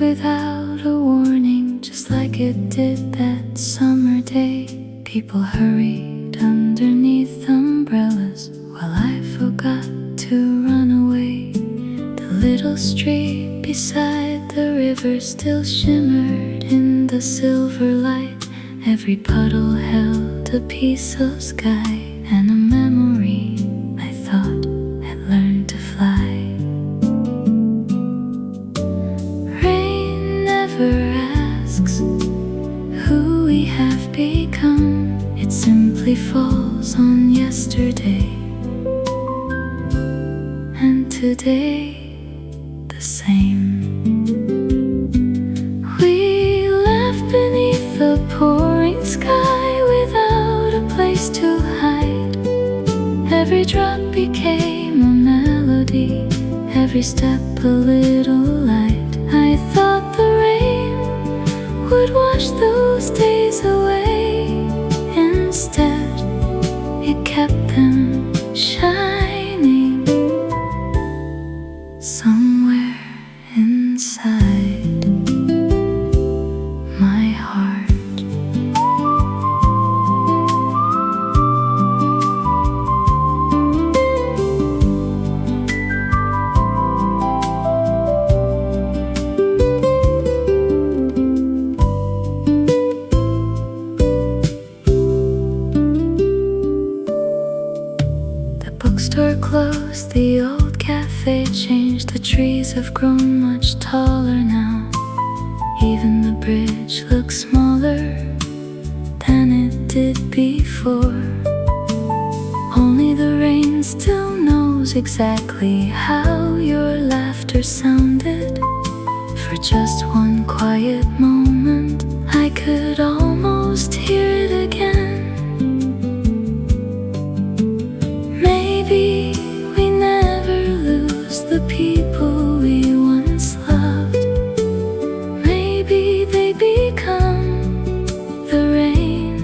Without a warning, just like it did that summer day. People hurried underneath umbrellas while I forgot to run away. The little street beside the river still shimmered in the silver light. Every puddle held a piece of sky and a memory I thought had learned to fly. Asks who we have become. It simply falls on yesterday and today the same. We left beneath the pouring sky without a place to hide. Every drop became a melody, every step a little light. I thought the rain would wash those days away. Instead, it kept them shining somewhere inside my heart. Bookstore closed, the old cafe changed. The trees have grown much taller now. Even the bridge looks smaller than it did before. Only the rain still knows exactly how your laughter sounded. For just one quiet moment, I could almost hear it again. Maybe we never lose the people we once loved. Maybe they become the rain,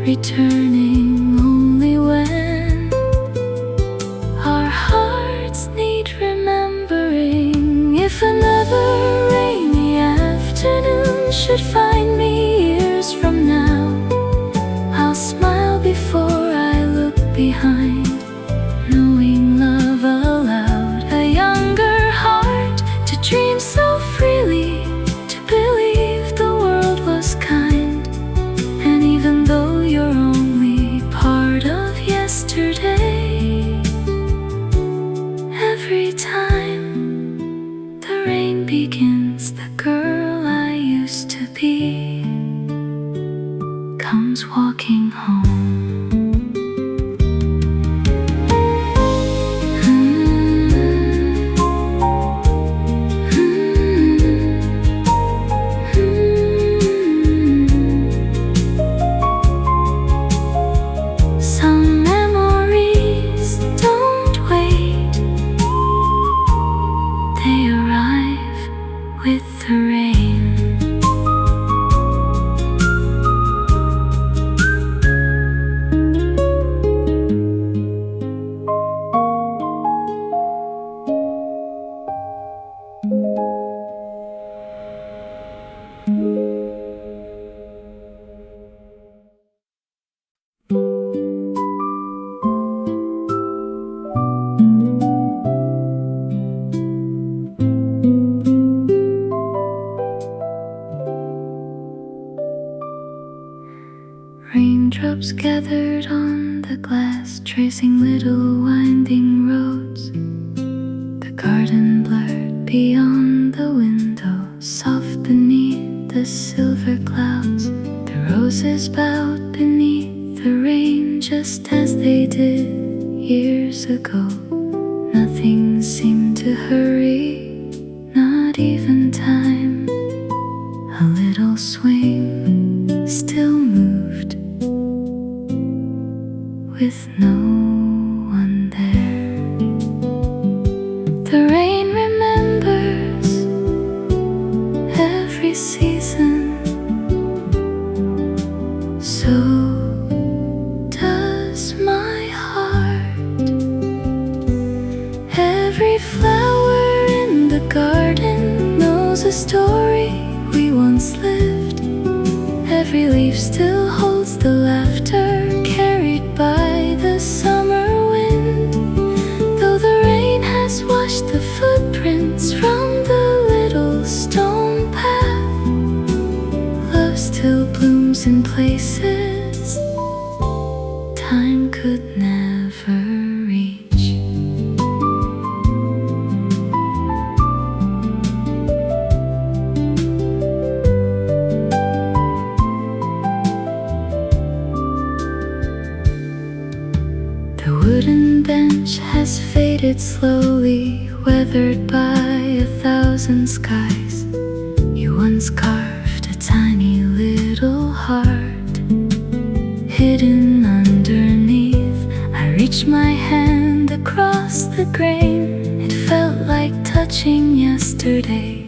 returning only when our hearts need remembering. If another rainy afternoon should find me years from now, I'll smile before I look behind, knowing love allowed a younger heart to dream so freely, to believe the world was kind. And even though you're only part of yesterday, every time the rain begins, the girl I used to be comes walking home. Raindrops gathered on the glass, tracing little winding roads. The garden blurred beyond the window, soft beneath the silver clouds. The roses bowed beneath the rain, just as they did years ago. Nothing seemed to hurry, not even time. A little swing still moved with no one there. The rain remembers Every flower in the garden knows a story we once lived. Every leaf still holds the laughter carried by the summer wind. Though the rain has washed the footprints from the little stone path, love still blooms in places time could never reach. The wooden bench has faded slowly, weathered by 1,000 skies. You once carved a tiny little heart hidden underneath. I reached my hand across the grain. It felt like touching yesterday.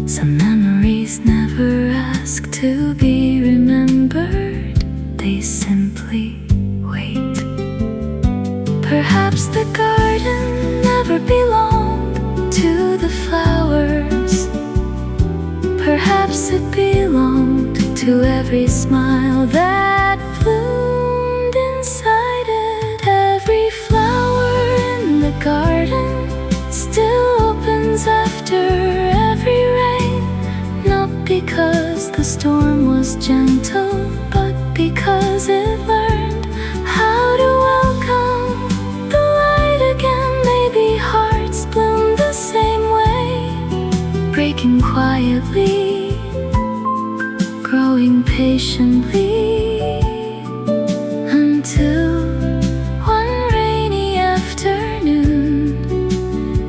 Some memories never ask to be remembered, they simply wait. Perhaps the garden never belonged to the flowers. Perhaps it belonged to every smile that bloomed inside it. Every flower in the garden still opens after every rain. Not because the storm was gentle, but because it learned how to welcome the light again. Maybe hearts bloom the same way, breaking quietly, growing patiently, until one rainy afternoon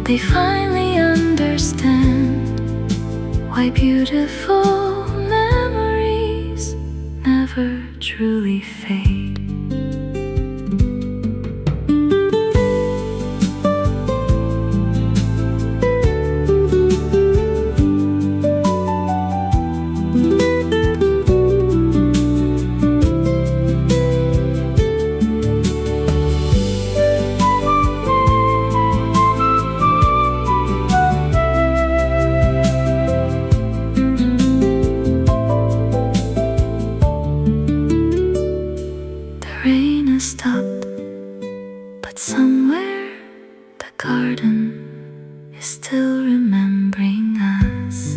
they finally understand why beautiful memories never truly fade. Stopped, but somewhere the garden is still remembering us.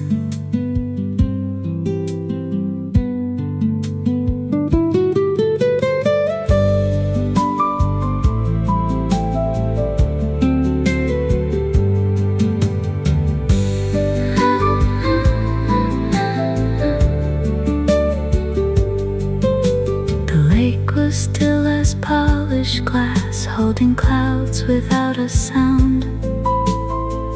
The lake was still as polished glass, holding clouds without a sound.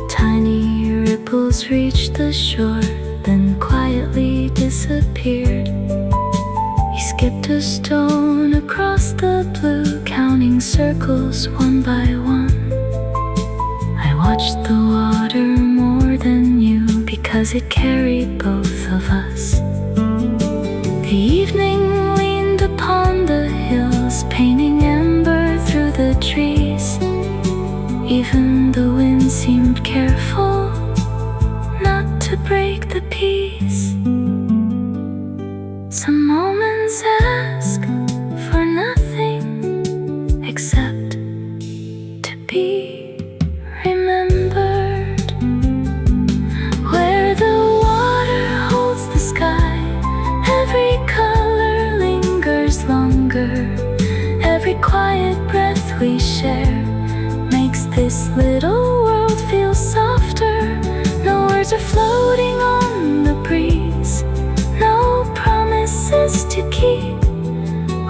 Tiny ripples reached the shore, then quietly disappeared. He skipped a stone across the blue, counting circles one by one. I watched the water more than you, because it carried both of us. The evening leaned upon the hills, painting ember through the trees. Even the wind seemed careful not to break the peace. Some moments ask for nothing except to be remembered. Where the water holds the sky, every color lingers longer. Every quiet breath we share makes this little world feel softer. No words are floating on the breeze, no promises to keep,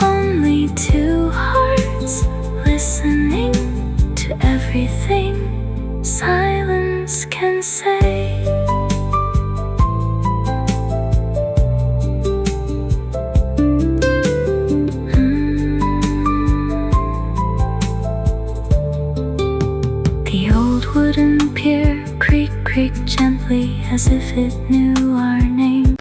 only two hearts listening to everything silence can say. Wooden pier creaked gently as if it knew our name.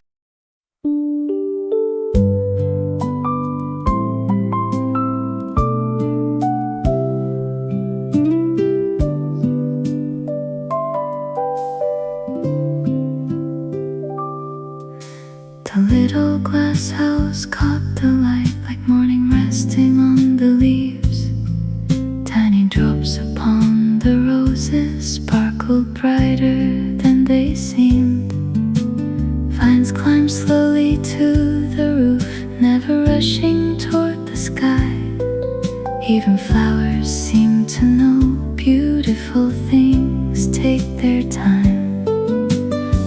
little glass house caught the light like morning resting on the leaves. Tiny drops upon the roses sparkled brighter than they seemed. Vines climbed slowly to the roof, never rushing toward the sky. Even flowers seem to know beautiful things take their time.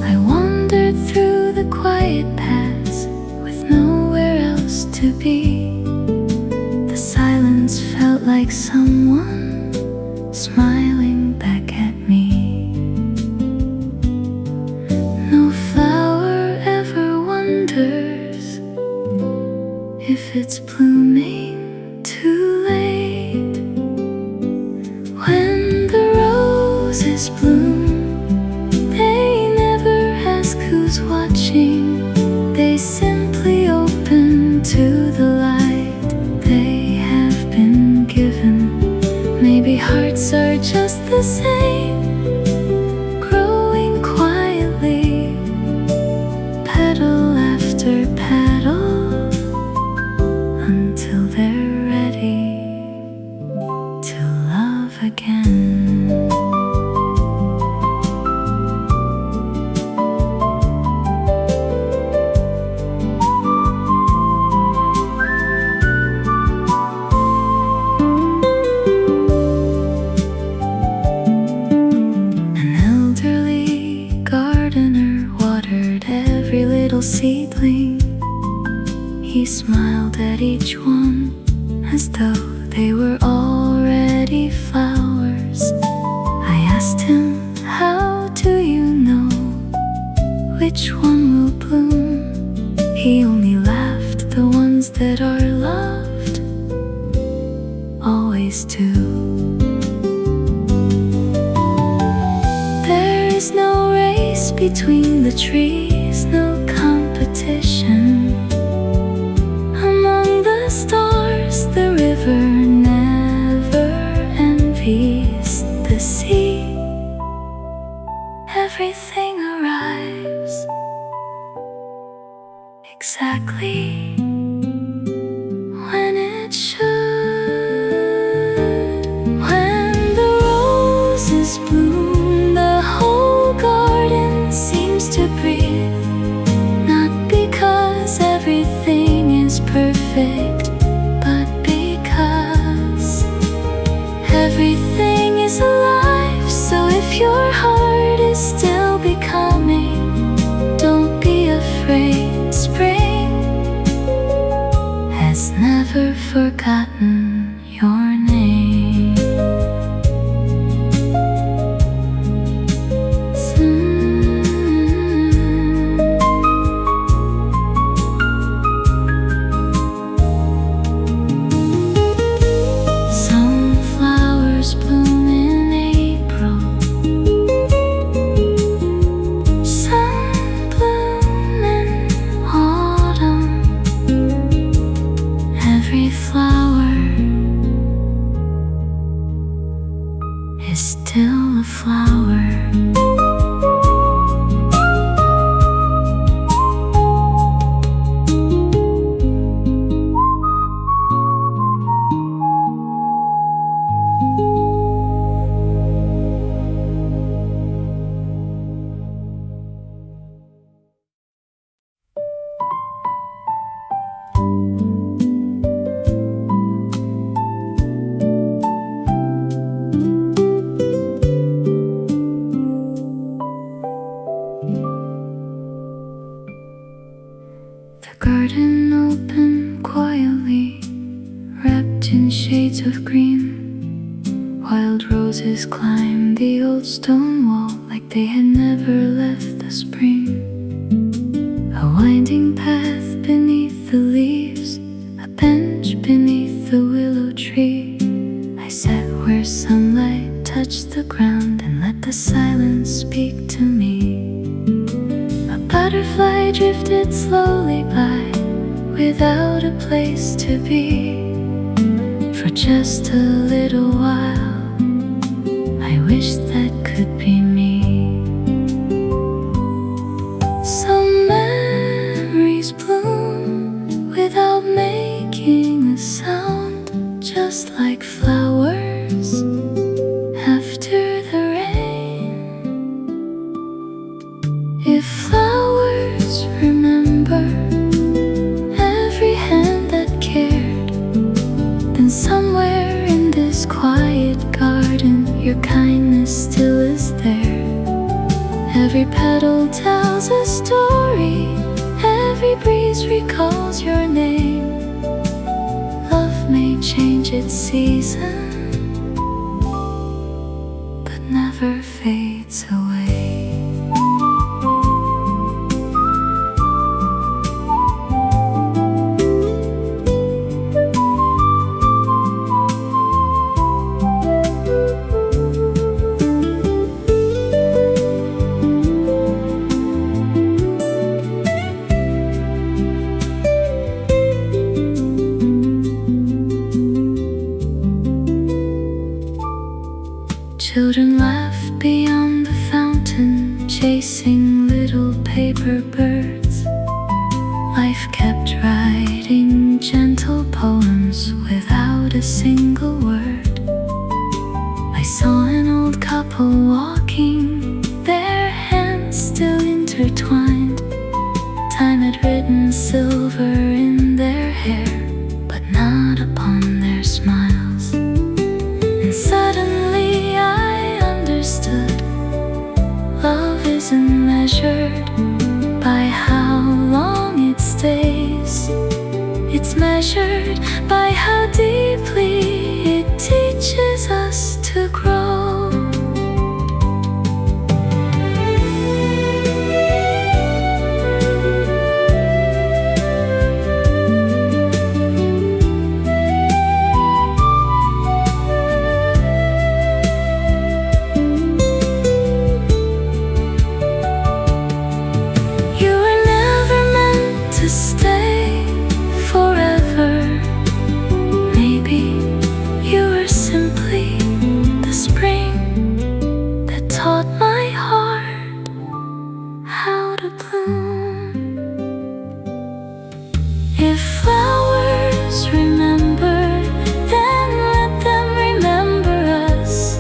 I wandered through the quiet paths with nowhere else to be. The silence felt like someone smiling back at me. No flower ever wonders if it's blooming too late. When the roses bloom, they never ask who's watching. They simply open to the light they have been given. Maybe hearts are just the same, growing quietly, petal after petal, until they're ready to love again. An elderly gardener watered every little seedling. He smiled at each one as though they were already flowers. I asked him, how do you know which one will bloom? He only laughed, the ones that are loved always do. There is no race between the trees, no competition. Among the stars, the river never envies the sea. Everything arrives exactly when it should. When the roses bloom, the whole garden seems to breathe. Not because everything is perfect, but because everything is alive. So if your heart is still becoming, don't be afraid. Spring has never forgotten your name. Some flowers bloom in April, some bloom in autumn. Every flower is still a flower. The garden opened quietly, wrapped in shades of green. Wild roses climbed the old stone wall like they had never left the spring. A winding path beneath the leaves, a bench beneath the willow tree. I sat where sunlight touched the ground and let the silence speak to me. A butterfly drifted slowly by without a place to be. For just a little while, I wish that could be me. Some memories bloom If flowers remember every hand that cared, then somewhere in this quiet garden your kindness still is there. Every petal tells a story, every breeze recalls your name. Love may change its season, but never fades away. Children laughed beyond the fountain, chasing little paper birds. Life kept writing gentle poems without a single word. I saw an old couple walking, their hands still intertwined. Time had written silver in their hair, but not upon their smiles. And suddenly I understood, love isn't measured by how long it stays. It's measured by how deeply it teaches us to grow. If flowers remember, then let them remember us.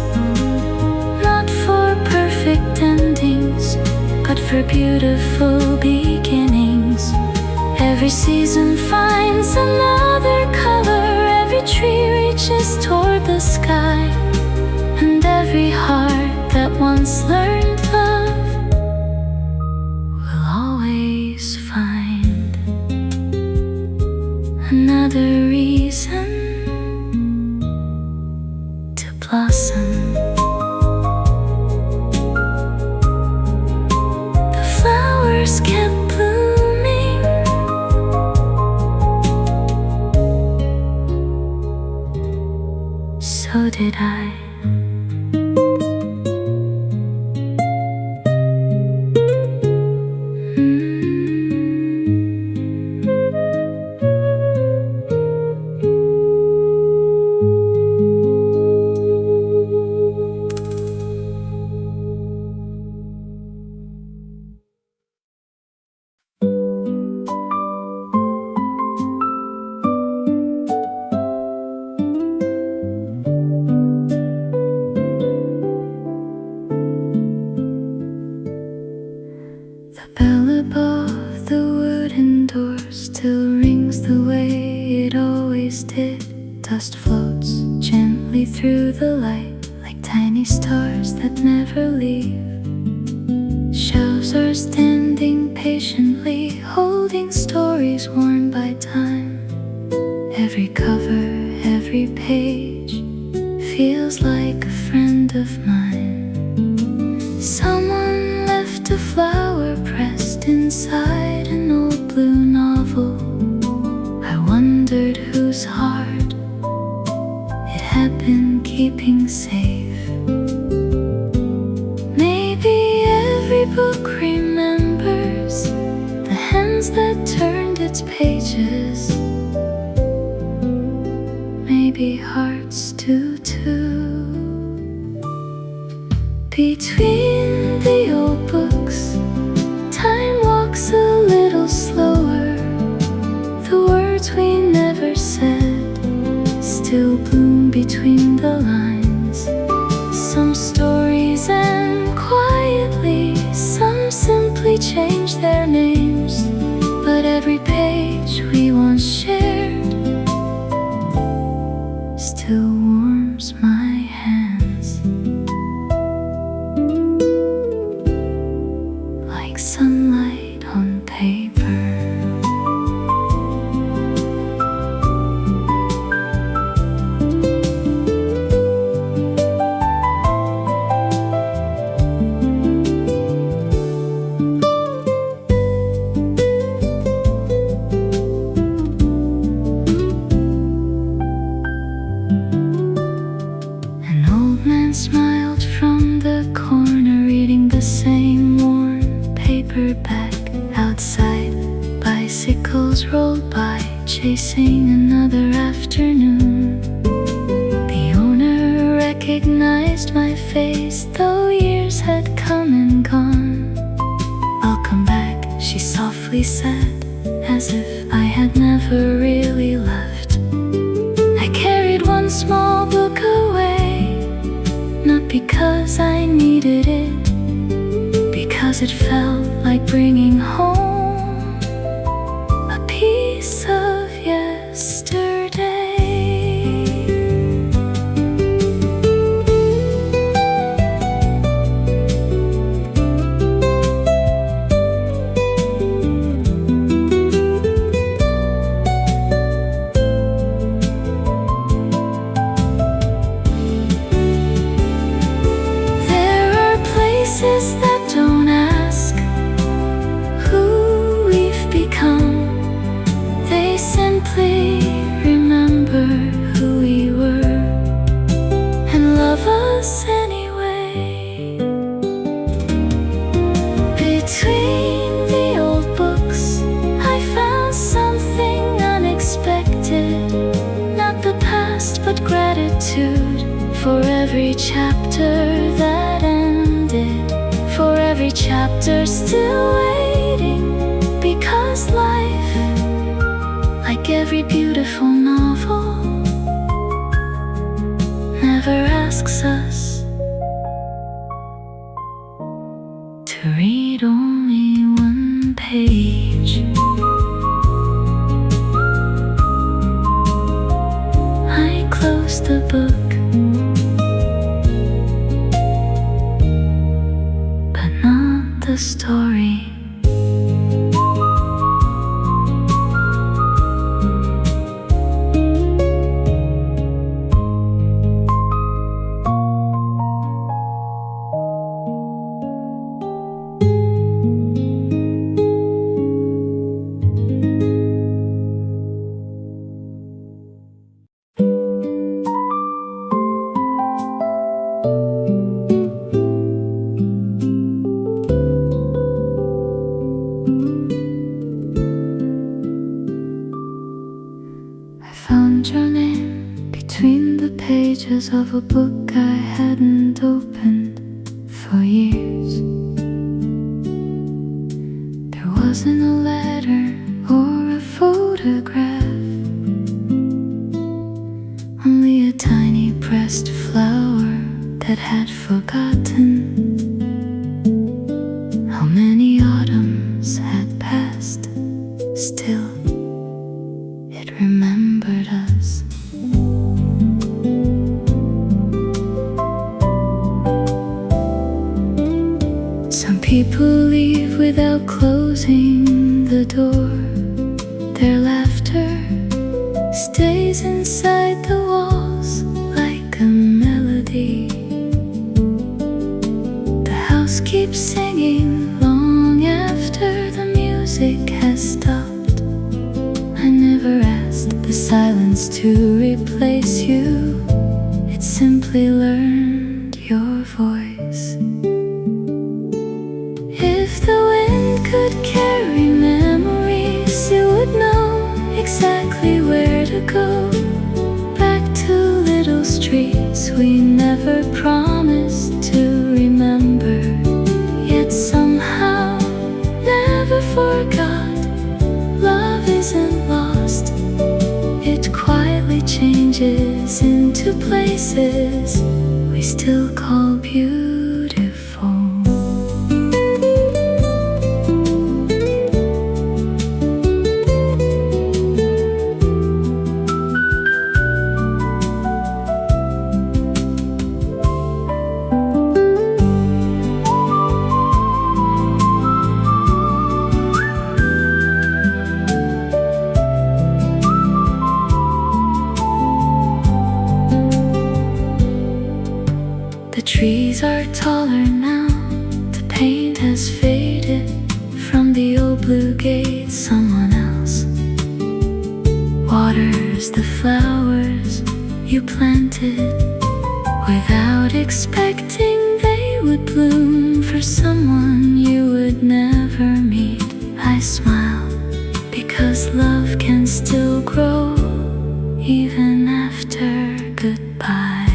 Not for perfect endings, but for beautiful beginnings. Every season finds another color, every tree reaches toward the sky, and every heart that once learned love will always find another reason to blossom. The flowers kept blooming, so did I. The bell above the wooden door still rings the way it always did. Dust floats gently through the light like tiny stars that never leave. Shelves are standing patiently, holding stories worn by time. Every cover, every page feels like a friend of mine. Someone left a flower pressed inside an old blue novel. I wondered whose heart it had been keeping safe. Maybe every book remembers the hands that turned its pages. Maybe hearts do too. Between the old books, time walks a little slower. The words we never said still bloom between the lines. Some stories end quietly, some simply change chasing another afternoon. The owner recognized my face, though years had come and gone. "Welcome back," she softly said, as if I had never really left. I carried one small book away, not because I needed it, because it felt like bringing home a piece of yesterday. There are places that don't ask who we've become. They simply remember who we were and love us anyway. Between the old books, I found something unexpected. Not the past, but gratitude for every chapter that ended, for every chapter still waiting. Because life, like every beautiful novel, never asks us to read only one page. I closed the book, but not the story. Pages of a book I hadn't opened for years. There wasn't a letter or a photograph, only a tiny pressed flower that had forgotten how many autumns had passed. Still, it remembered us. People leave without closing the door. Their laughter stays inside the walls like a melody. The house keeps singing long after the music has stopped. I never asked the silence to replace you. It simply learned your voice. If the wind could carry memories, it would know exactly where to go. Back to little streets we never promised to remember, yet somehow never forgot. Love isn't lost, it quietly changes into places we still call beautiful. The trees are taller now, the paint has faded from the old blue gate. Someone else waters the flowers you planted without expecting they would bloom for someone you would never meet. I smile because love can still still grow even after goodbye.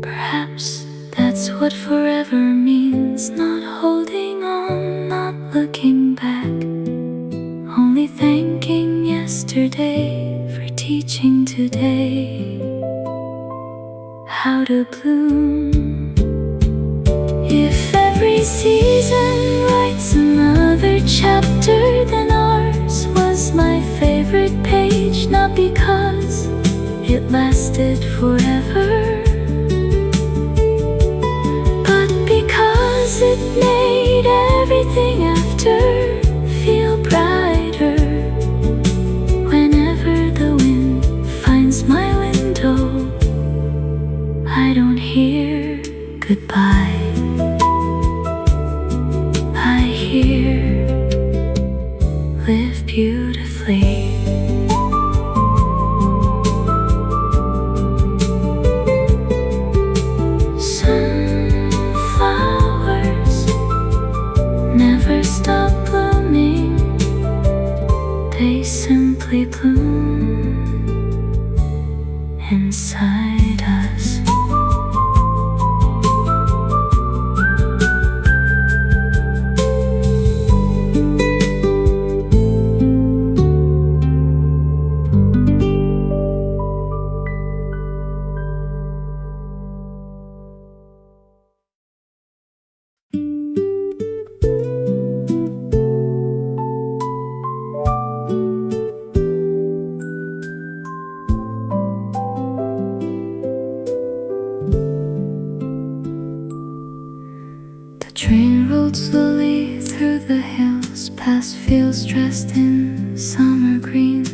Perhaps that's what forever means, not holding on, not looking back, only thanking yesterday for teaching today how to bloom. If every season writes another chapter, then ours was my favorite page, not because it lasted forever, but because it made everything after feel brighter. Whenever the wind finds my window, I don't hear goodbye, I hear live beautifully. Sunflowers never stop blooming, they simply bloom inside us. The train rolled slowly through the hills, past fields dressed in summer green,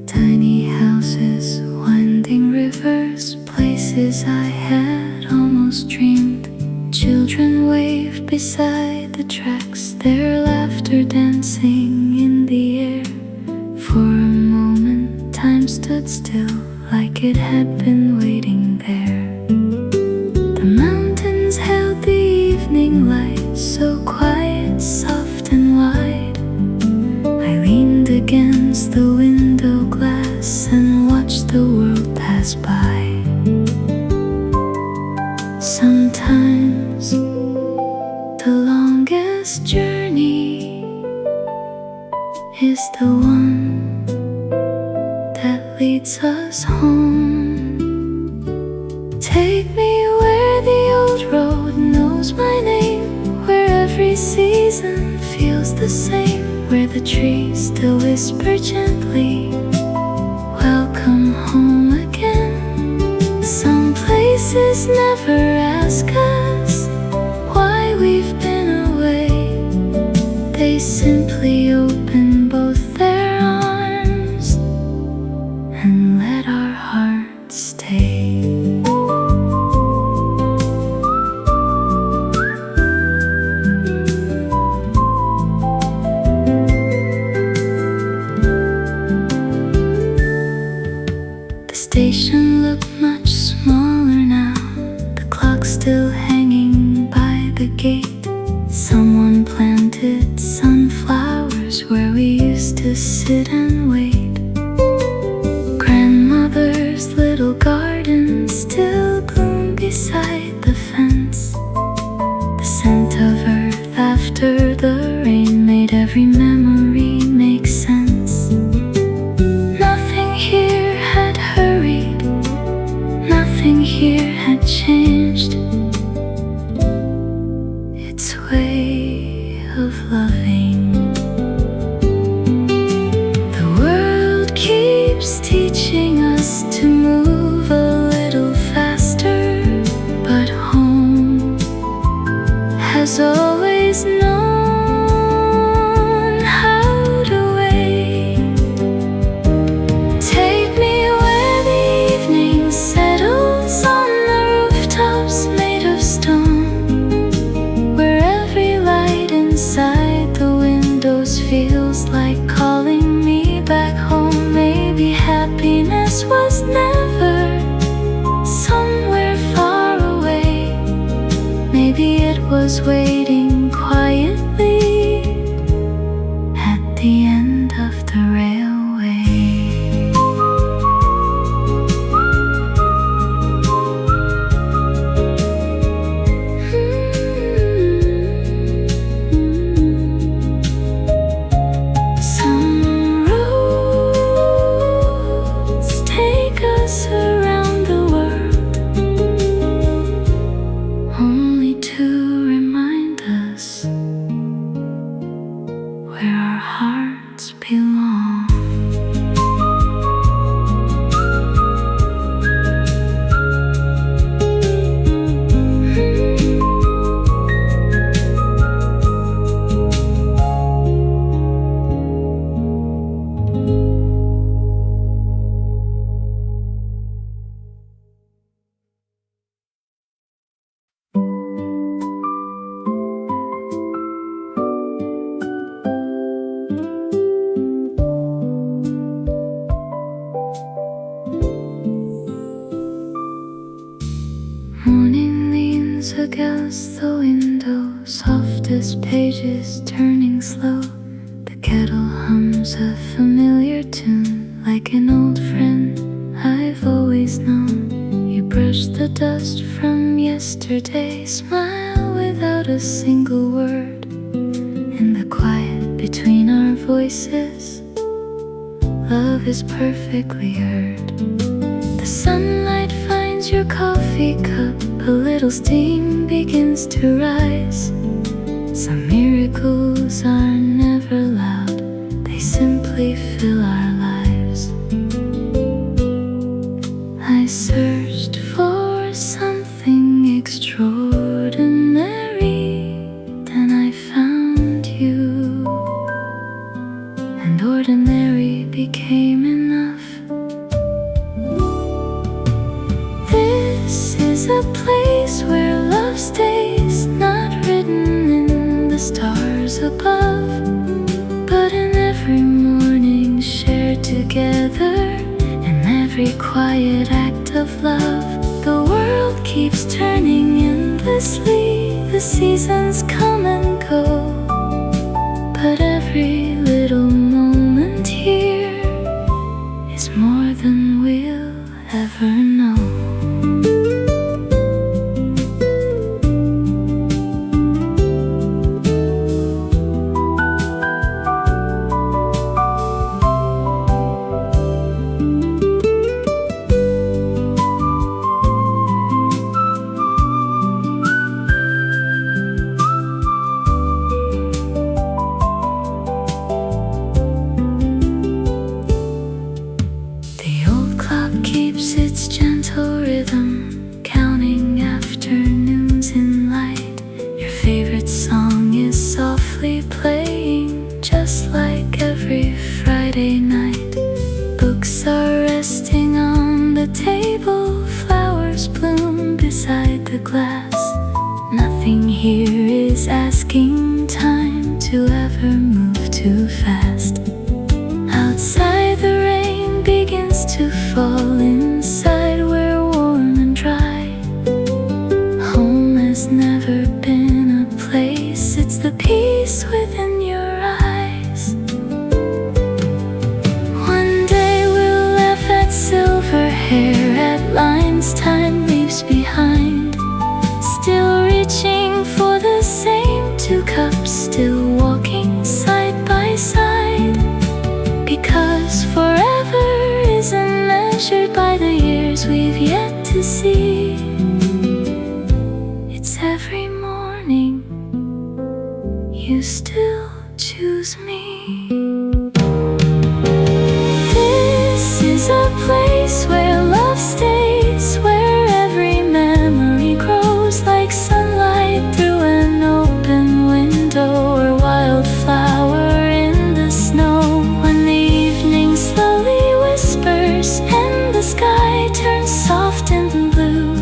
tiny houses, winding rivers, places I had almost dreamed. Children waved beside the tracks, their laughter dancing in the air. For a moment time stood still, like it had been waiting there. The mountains held the evening light, so quiet, soft and wide. I leaned against the window glass and watched the world pass by. Sometimes the longest journey is the one that leads us home. Take me where the old road knows my name, where every season feels the same, where the trees still whisper gently, welcome home again. Some places never ask us why we've been away, they simply open both their arms and let our hearts stay. The station looked much smaller now, the clock still hanging by the gate. Someone planted sunflowers where we used to sit and wait. Grandmother's little garden still bloomed beside the fence. The scent of earth after the rain made every memory make sense. Nothing here had hurried, nothing here had changed. Its way of loving. The world keeps teaching us to move a little faster, but home has always known how to wait. Take me where the evening settles on the rooftops made was waiting quietly at the end of the railway. Some roads take us around the world, only to remind us where our hearts belong. Morning leans against the window, softest pages turning slow. The kettle hums a familiar tune, like an old friend I've always known. You brush the dust from yesterday, smile without a single word. In the quiet between our voices, love is perfectly heard. The sunlight finds your coffee cup, a little steam begins to rise. Some miracles are never loud, they simply fill our lives. I searched for something extraordinary, then I found you, and ordinary became enough. This is a place where love stays, not written in the stars above, but in every morning shared together, in every quiet act of love. The world keeps turning endlessly, the seasons come and go, but every little moment here is more than we'll ever know. The old clock keeps its gentle rhythm, counting afternoons in light. Your favorite song is softly playing, just like every Friday night. Books are resting on the table, flowers bloom beside the glass. Nothing here is asking time to ever move too fast. Outside the rain begins to fall, inside we're warm and dry. Home has never been a place, it's the peace within your eyes. One day we'll laugh at silver hair, at lines time leaves behind. Still reaching for the same two cups, still walking side by side. Because forever isn't measured by the years we've yet to see. It's every morning you still choose me. This is a place where love stays, where every memory grows like sunlight through an open window, or wildflower in the snow. When the evening slowly whispers and the sky turns soft and blue,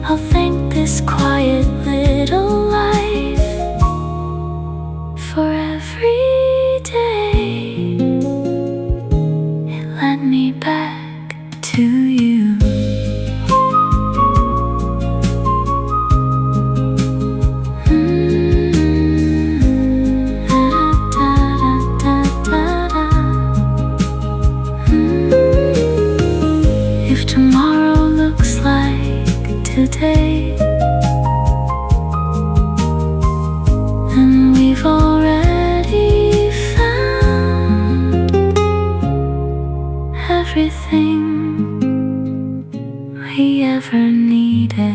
I'll thank this quiet little life today, and we've already found everything we ever needed.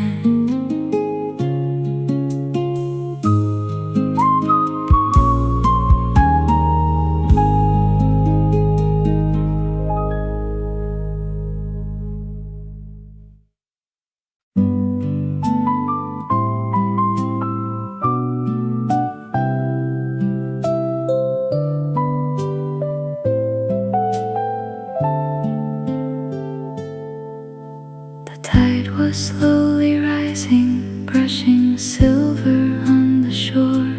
Slowly rising, brushing silver on the shore.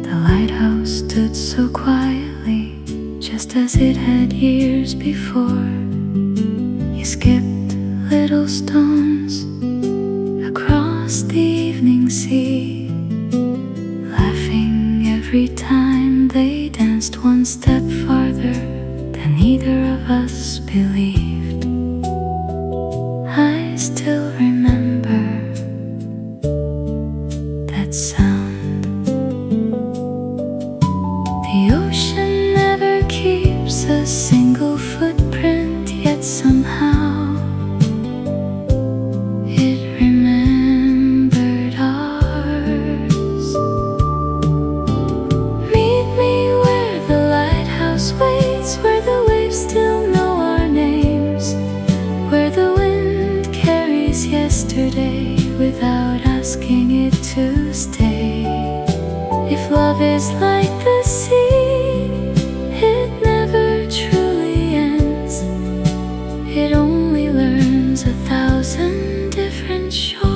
The lighthouse stood so quietly, just as it had years before. You skipped little stones across the evening sea, laughing every time they danced one step farther than either of us believed. I still remember that sound. The ocean never keeps a single footprint, yet somehow it remembered ours. Meet me where the lighthouse waits, where the waves still know our names, where the yesterday without asking it to stay. If love is like the sea, it never truly ends. It only learns 1,000 different shores.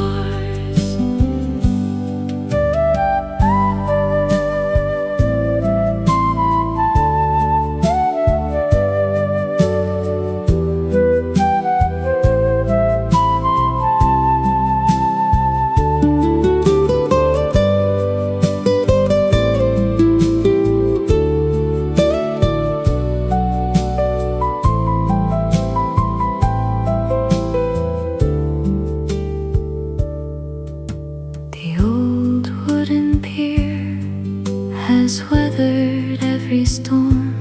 Has weathered every storm.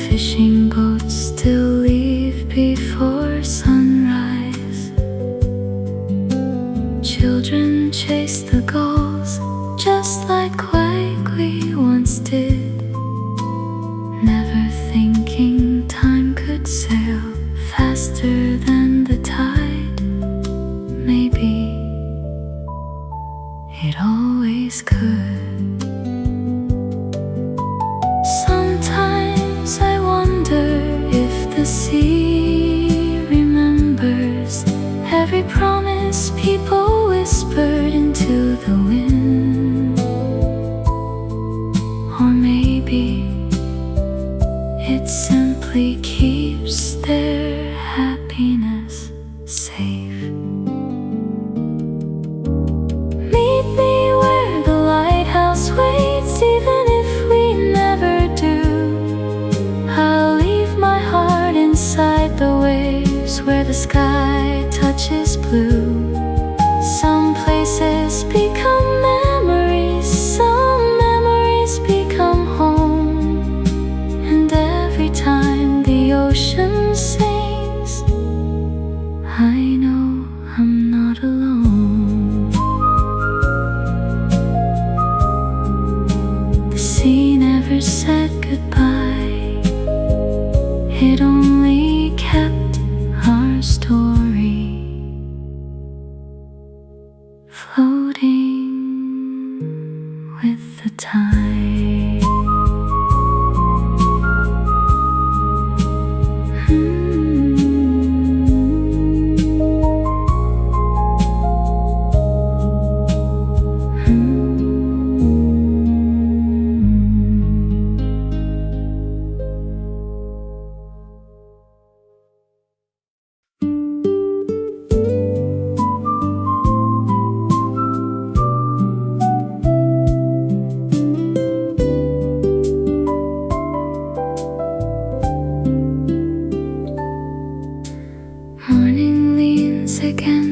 Fishing boats still leave before sunrise. Children chase the gulls just like we once did, never thinking time could sail faster than the tide. Maybe it always could. The sea remembers every promise people whispered into the wind. Or maybe it simply keeps their happiness safe. Meet me where the lighthouse waits, even if we never do. I'll leave my heart inside the waves where the sky touches blue. Some places become memories, some memories become home. And every time the ocean sings, I know I'm not alone. The sea never said goodbye, it only kept our story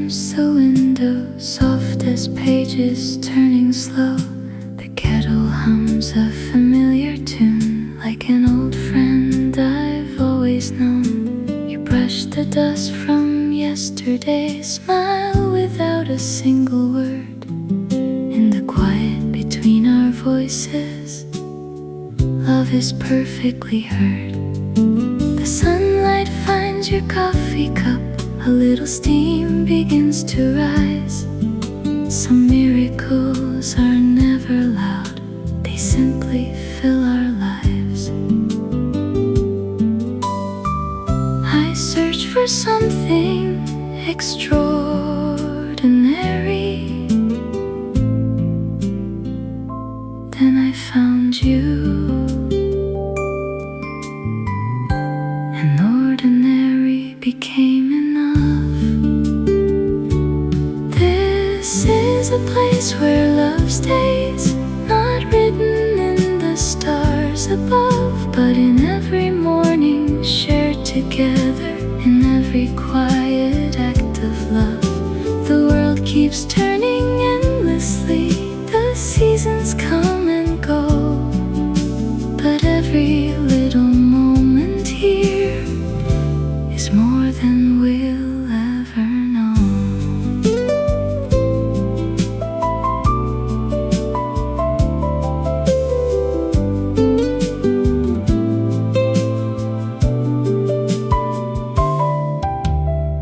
turns the window, soft as pages turning slow. The kettle hums a familiar tune, like an old friend I've always known. You brush the dust from yesterday, smile without a single word. In the quiet between our voices, love is perfectly heard. The sunlight finds your coffee cup, a little steam begins to rise. Some miracles are never loud, they simply fill our lives. I search for something extraordinary, then I found you. And ordinary became enough. This is a place where love stays, not written in the stars above, but in every morning shared together, in every quiet act of love. The world keeps turning endlessly, the seasons come and go, but every little moment here is more than we'll ever know.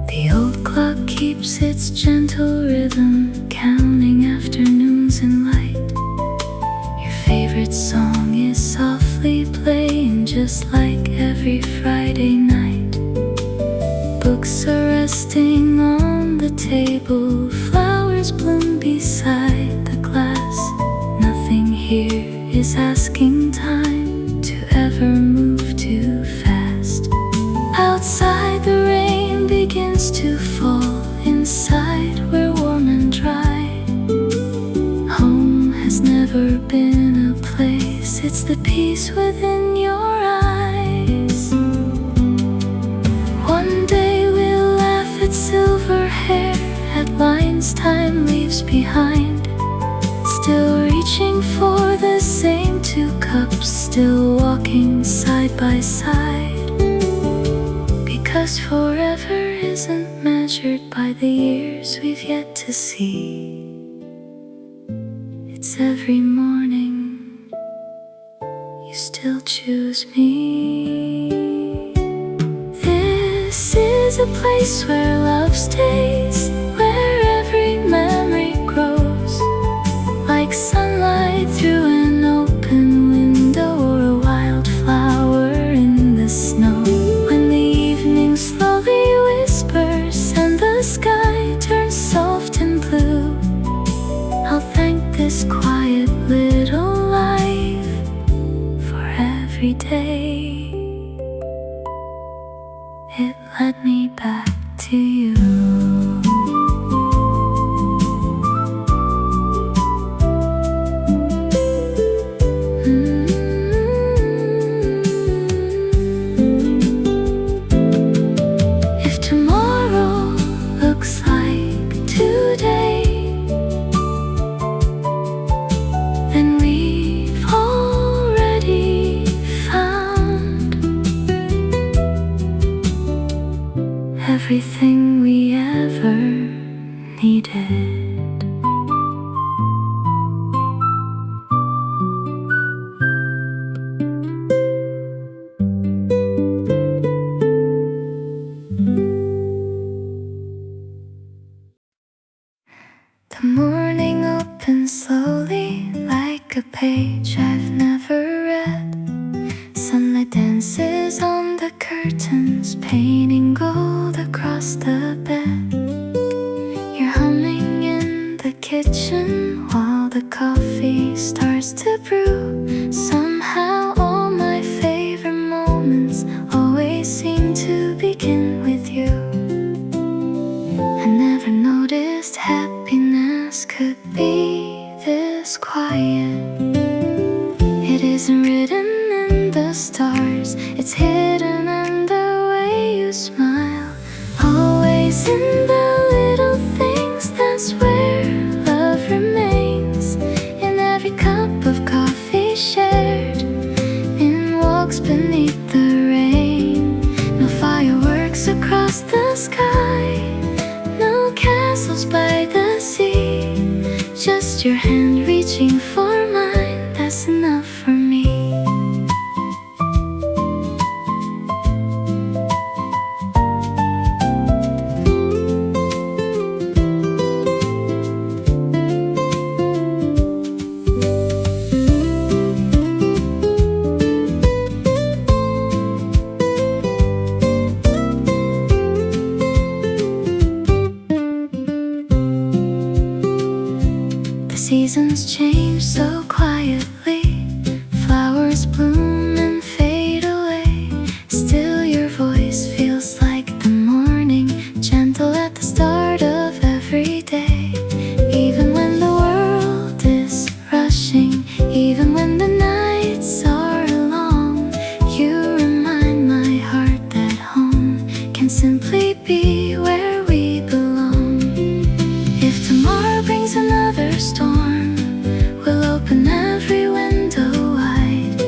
The old clock keeps its gentle rhythm, counting afternoons in light. Your favorite song is softly playing, just like every Friday night. Books are resting on the table, flowers bloom beside the glass. Nothing here is asking time to ever move too fast. Outside the rain begins to fall, inside we're warm and dry. Home has never been a place, it's the peace within your eyes. One day we'll laugh at silver hair, at lines time leaves behind. Still reaching for the same two cups, still walking side by side. Because forever isn't measured by the years we've yet to see. It's every morning you still choose me. This is a place where love stays, where every memory grows, like sunlight through an open window, or a wildflower in the snow. When the evening slowly whispers and the sky turns soft and blue, I'll thank this quiet little life for every day it led me back to you. If tomorrow looks like today, then we've already found everything we ever needed. The morning opens slowly, like a page I've never read. Sunlight dances on the curtains, painting gold across the bed. You're humming in the kitchen while the coffee starts to brew. Somehow all my favorite moments always seem to begin with you. I never noticed happiness could be this quiet. It isn't written in the stars, it's hidden in the way you smile. Always in the little things. candles by the sea. Just your hand reaching for mine, that's enough for me. Seasons change so quietly. Flowers bloom and fade away. Still your voice feels like the morning, gentle at the start of every day. Even when the world is rushing, even when the nights are long, you remind my heart that home can simply be where we belong. If tomorrow brings another storm, we'll open every window wide.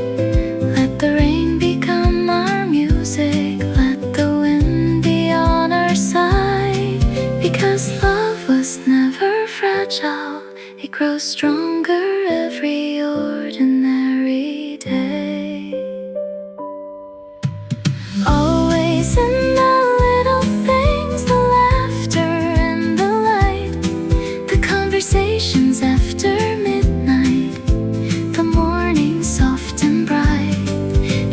Let the rain become our music, let the wind be on our side. Because love was never fragile, it grows stronger every ordinary day. Always in the little things, the laughter and the light, the conversations after midnight, the morning soft and bright.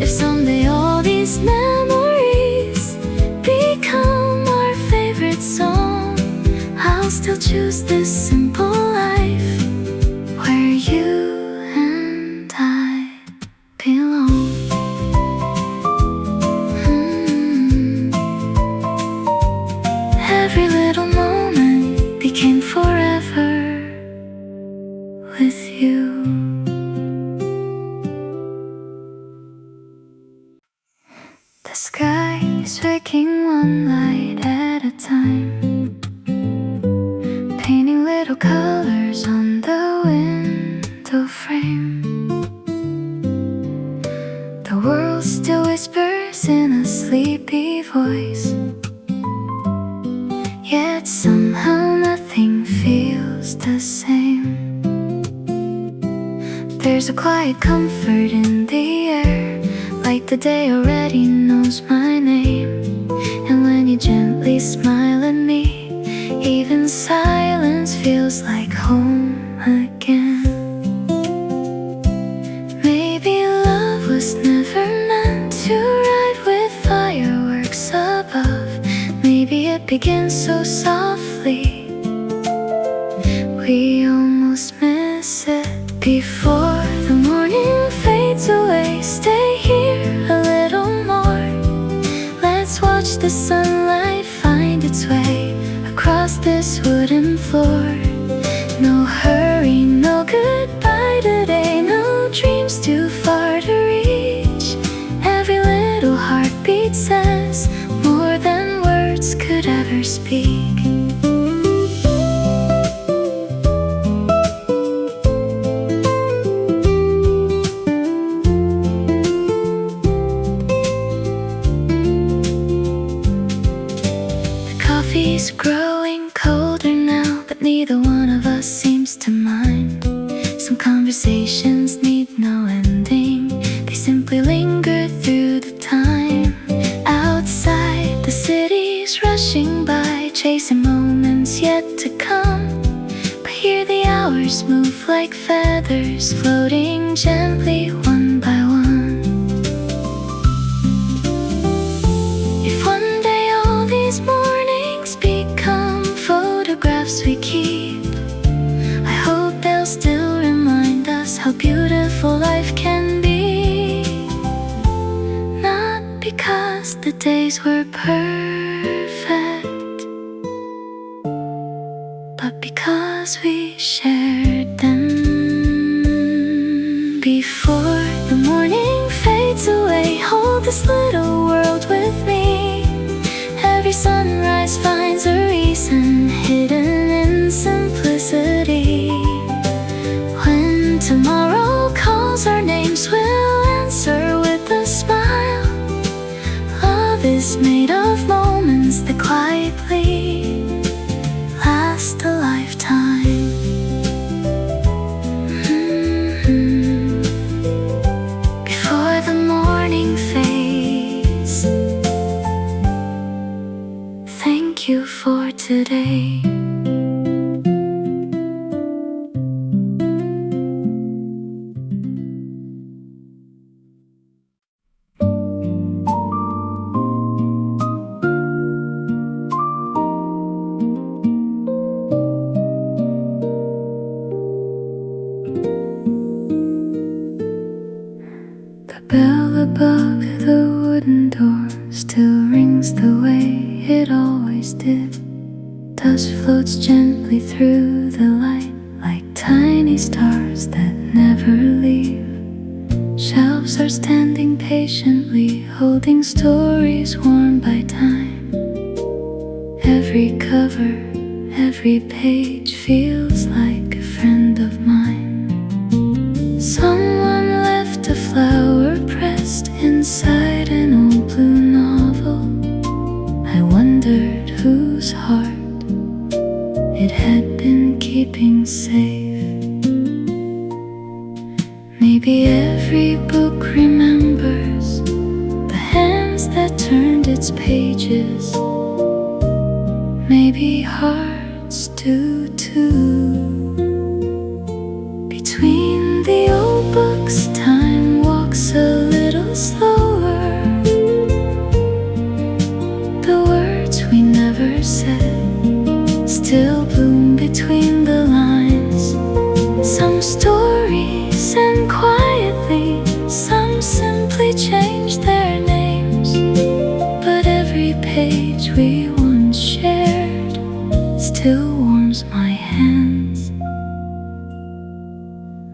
If someday all these memories become our favorite song, I'll still choose this simple life where you and I belong. Every little moment became forever with you. The sky is waking one light at a time, painting little colors on the window frame. The world still whispers in a sleepy voice, yet somehow nothing feels the same. There's a quiet comfort in the air, like the day already knows my name. And when you gently smile at me, even silence feels like home again. Maybe love was never meant to ride with fireworks above. Maybe it begins so softly, we almost miss it. Before the morning fades away, stay here a little more. Let's watch the sunlight find its way across this wooden floor. No hurry, no goodbye today, no dreams too far to reach. Every little heartbeat says more than words could ever speak. Coffee's growing colder now, but neither one of us seems to mind. Some conversations need no ending, they simply linger through the time. Outside, the city's rushing by, chasing moments yet to come. But here the hours move like feathers, floating gently one by one. If one day all these mornings become photographs we keep, I hope they'll still remind us how beautiful life can be. Not because the days were perfect, but because we shared them. Before the morning fades away, hold this little world with me. Every sunrise finds a reason hidden in simplicity. When tomorrow calls our names, we'll answer with a smile. Love is made of moments that quietly last gently through the light like tiny stars that never leave. Shelves are standing patiently, holding stories worn by time. Every cover, every page feels like a friend of mine. Someone left a flower pressed inside an old blue novel. I wondered whose heart it had been keeping safe. Maybe every book remembers the hands that turned its pages. Maybe hearts do too. Between the old books, time walks a little slower. The words we never said still bloom between the lines. Some stories end quietly, some simply change their names. But every page we once shared still warms my hands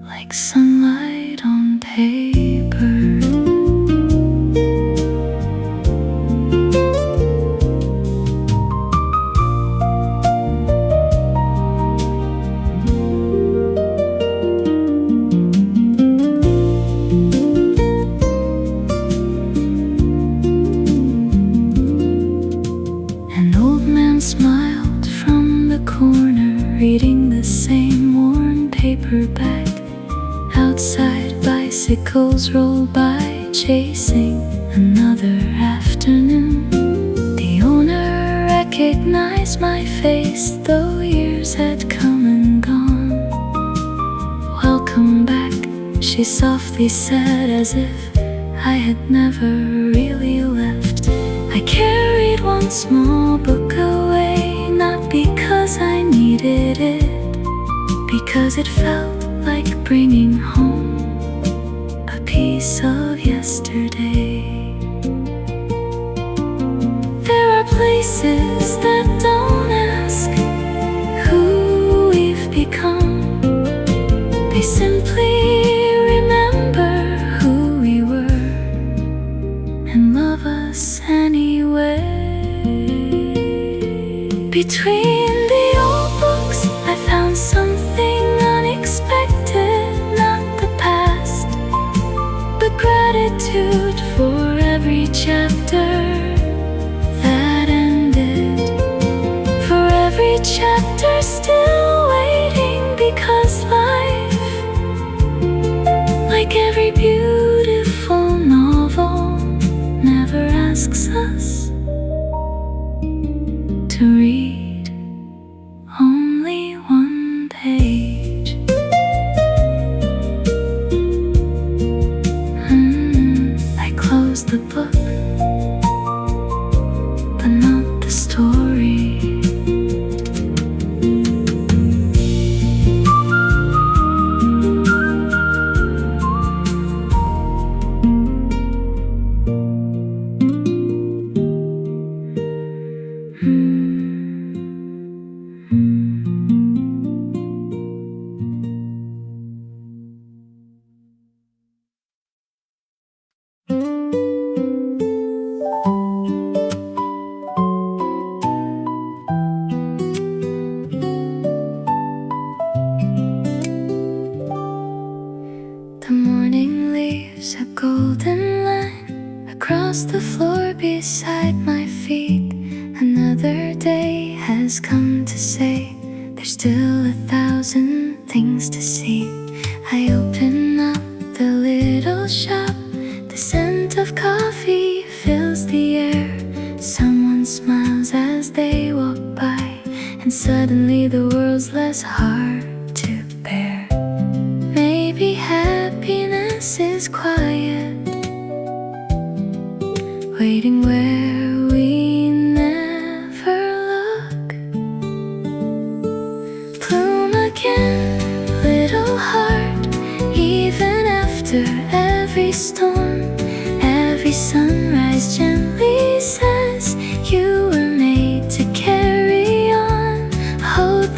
like sunlight on paper. Smiled from the corner, reading the same worn paperback. Outside, bicycles roll by, chasing another afternoon. The owner recognized my face, though years had come and gone. Welcome back, she softly said, as if I had never really left. I carried one small book away, not because I needed it, because it felt like bringing home a piece of yesterday. There are places that don't ask who we've become. They simply remember who we were and love us anyway. Between the old books, I found something unexpected, not the past, but gratitude for every chapter that ended, for every chapter still waiting, because life, like every beautiful novel, never asks us to read only one page. I closed the book, but not the story. The morning leaves a golden line across the floor beside my feet. Another day has come to say there's still 1,000 things to see. I open up the little shop. The scent of coffee fills the air. Someone smiles as they walk by, and suddenly the world's less hard to bear. Maybe happiness is quiet, waiting where we never look. Bloom again, little heart, even after every storm. Every sunrise gently says you were made to carry on. Hold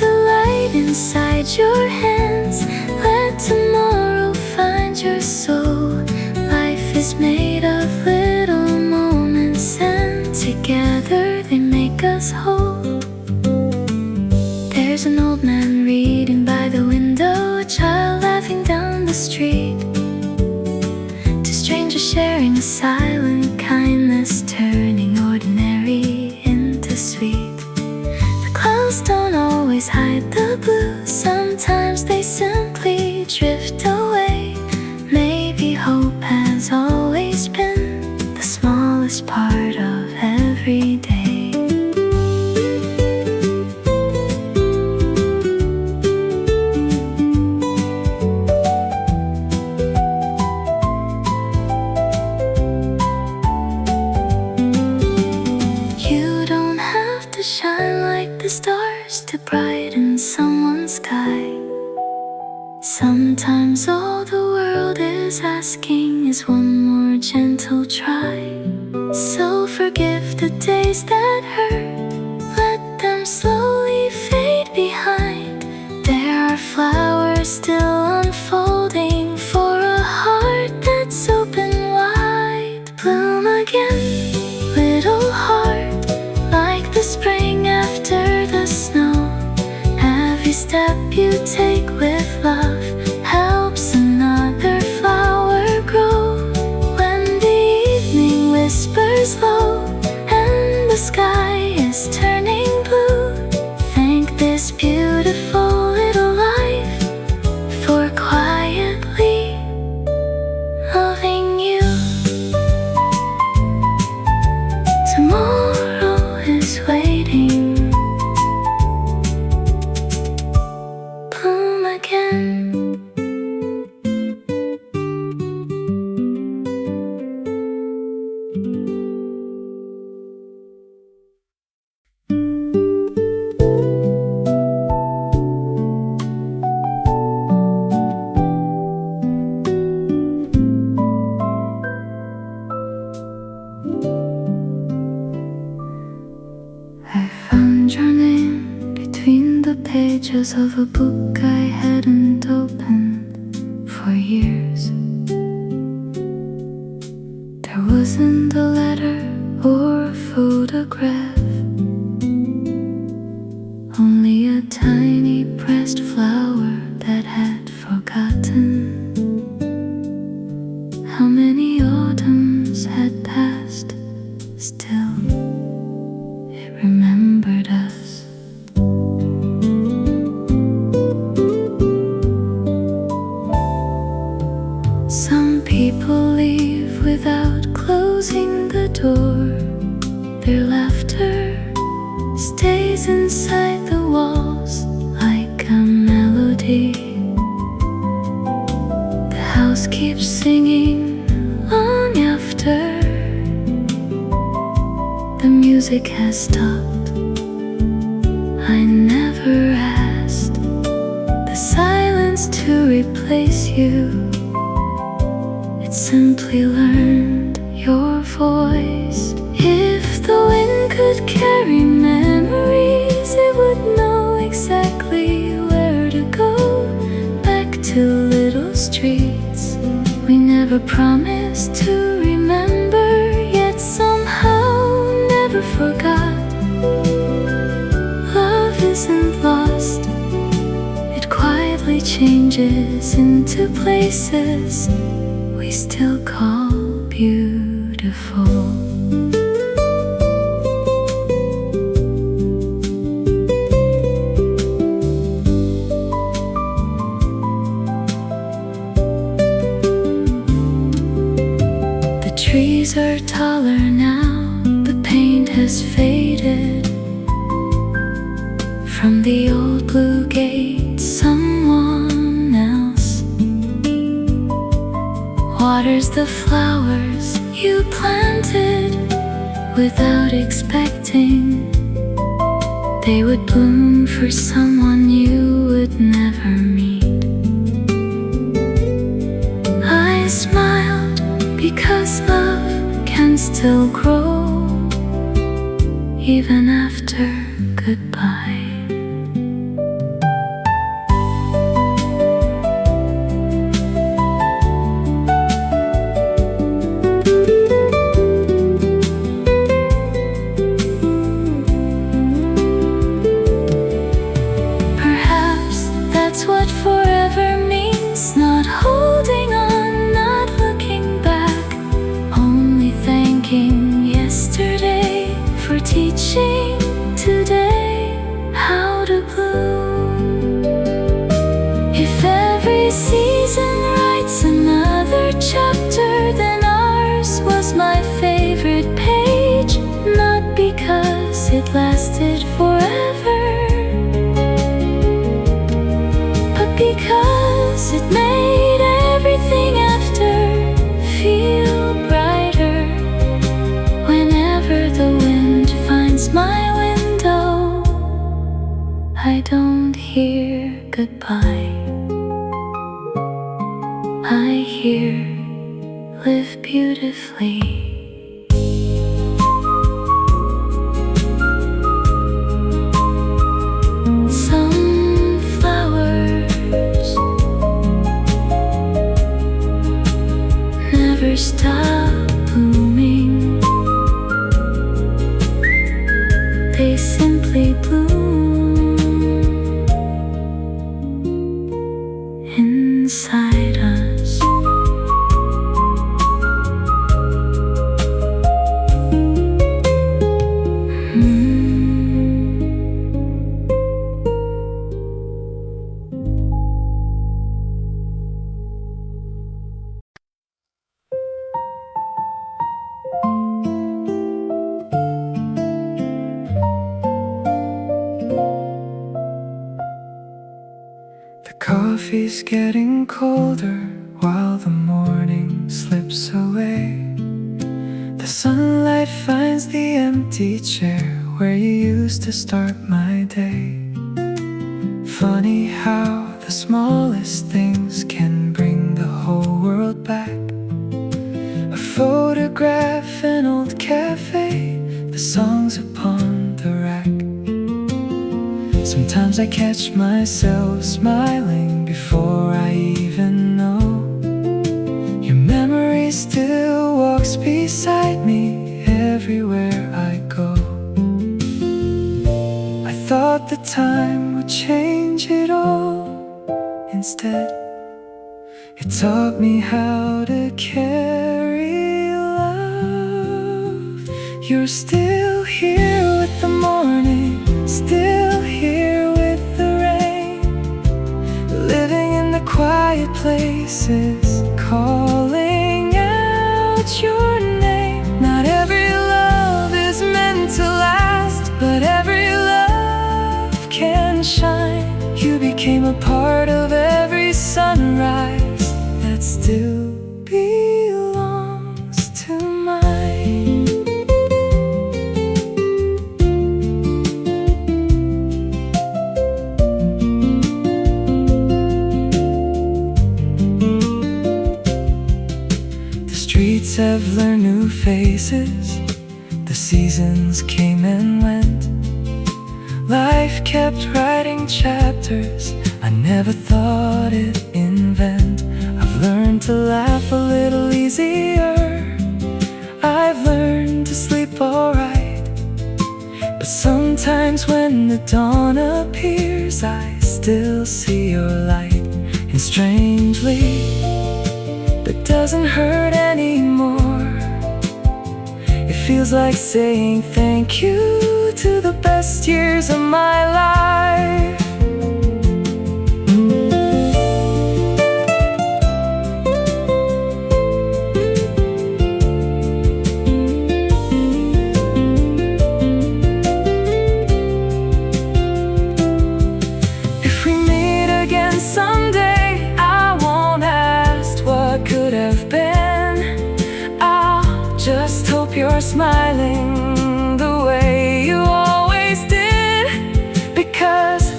guide your hands. Let tomorrow find your soul. Life is made of little moments, and together they make us whole. There's an old man reading by the window, a child laughing down the street, two strangers sharing a silent kindness, turning ordinary into sweet. The clouds don't always hide the blue, sometimes they simply drift away. Maybe hope has always been the smallest part of every day. Shine like the stars to brighten someone's sky. Sometimes all the world is asking is one more gentle try. So forgive the days that hurt, let them slowly fade behind. There are flowers still unfolding for a heart that's open wide. Bloom again, little heart, like the spring after the snow. Every step you take with love helps another flower grow. When the evening whispers low and the sky is turning blue, thank this beautiful little life for quietly loving you. Tomorrow is waiting. Bloom again. I found your name between the pages of a book I hadn't opened for years. There wasn't a letter or a photograph, only a tiny pressed flower that had forgotten how many autumns had passed. Still, it remembered us. Some people leave without closing the door. Their laughter stays inside the walls like a melody. The house keeps singing long after the music has stopped. I never asked the silence to replace you. It simply learned your voice. If the wind could carry memories, it would know exactly where to go. Back to little streets we never promised to remember, yet somehow never forgot. Love isn't lost, it quietly changes into places we still call beautiful. The trees are taller now, the paint has faded from the old blue gate. Someone else waters the flowers you planted without expecting they would bloom for someone you would never meet. I smiled because love can still grow even after goodbye. knows what forever means. Not holding on, not looking back, only thanking yesterday for teaching today how to bloom. If every season writes another chapter, then ours was my favorite page. Not because it lasted forever, but because it made everything after feel brighter. Whenever the wind finds my window, I don't hear goodbye, I hear live beautifully. Some flowers never stop blooming, they simply bloom inside us. The coffee's getting colder while the morning slips away. The sunlight finds the empty chair where you used to start my day. Funny how the smallest things can bring the whole world back. A photograph, an old cafe, the songs upon the rack. Sometimes I catch myself smiling before I even know. Your memory still walks beside me everywhere I go. I thought the time would change it all. Instead, it taught me how to carry love. You're still here with the morning, still here with the rain, living in the quiet places, calling out your name. Not every love is meant to last, but every love can shine. You became a part of every sunrise that still belongs to mine. The streets have learned new faces, the seasons came and went. Life kept writing chapters I never thought it'd invent. I've learned to laugh a little easier, I've learned to sleep alright. But sometimes when the dawn appears, I still see your light. And strangely, that doesn't hurt anymore. It feels like saying thank you to the best years of my life. If we meet again someday, I won't ask what could have been. I'll just hope you're smiling the way you always did, because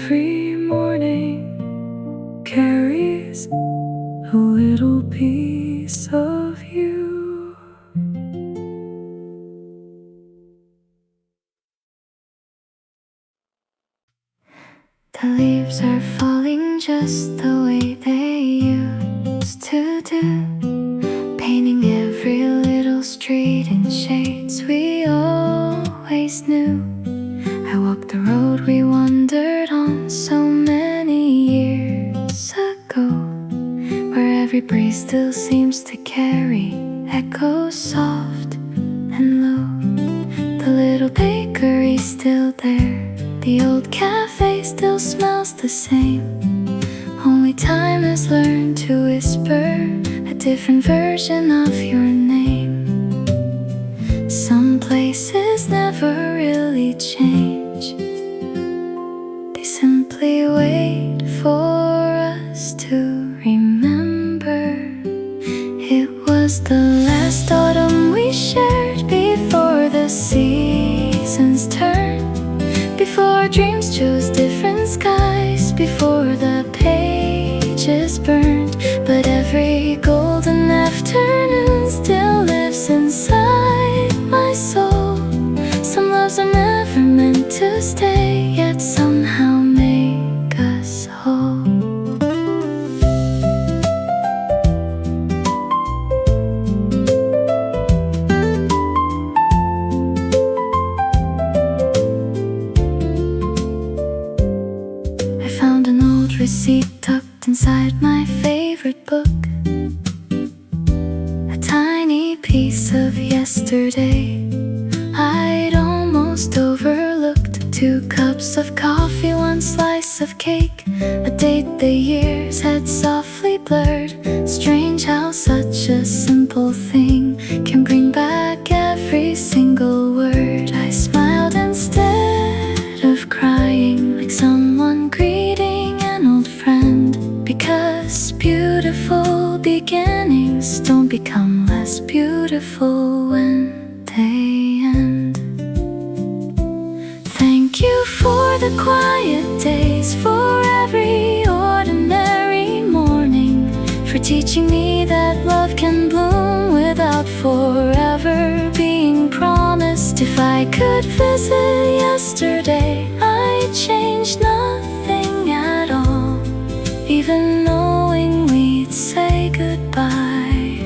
every morning carries a little piece of you. The leaves are falling just the way they used to do, painting every little street in shades we always knew. I walked the road we wandered on so many years ago, where every breeze still seems to carry echoes soft and low. The little bakery's still there, the old cafe still smells the same. Only time has learned to whisper a different version of your name. Some places never really change, they simply wait for us to remember. It was the last autumn we shared before the seasons turned, before dreams chose different skies, before the pages burned. But every golden afternoon still lives inside my soul. Some loves are never meant to stay, yet somehow make us whole. Receipt tucked inside my favorite book, a tiny piece of yesterday I'd almost overlooked. 2 cups of coffee, 1 slice of cake, a date the years had softly blurred. Strange how such a simple thing can bring back every single word. I smiled instead of crying, like someone greeting an old friend, because beautiful beginnings don't become less beautiful when they end. Thank you for the quiet days, for every ordinary morning, for teaching me that love can bloom without forever being promised. If I could visit yesterday, I'd change nothing at all, even knowing we'd say goodbye,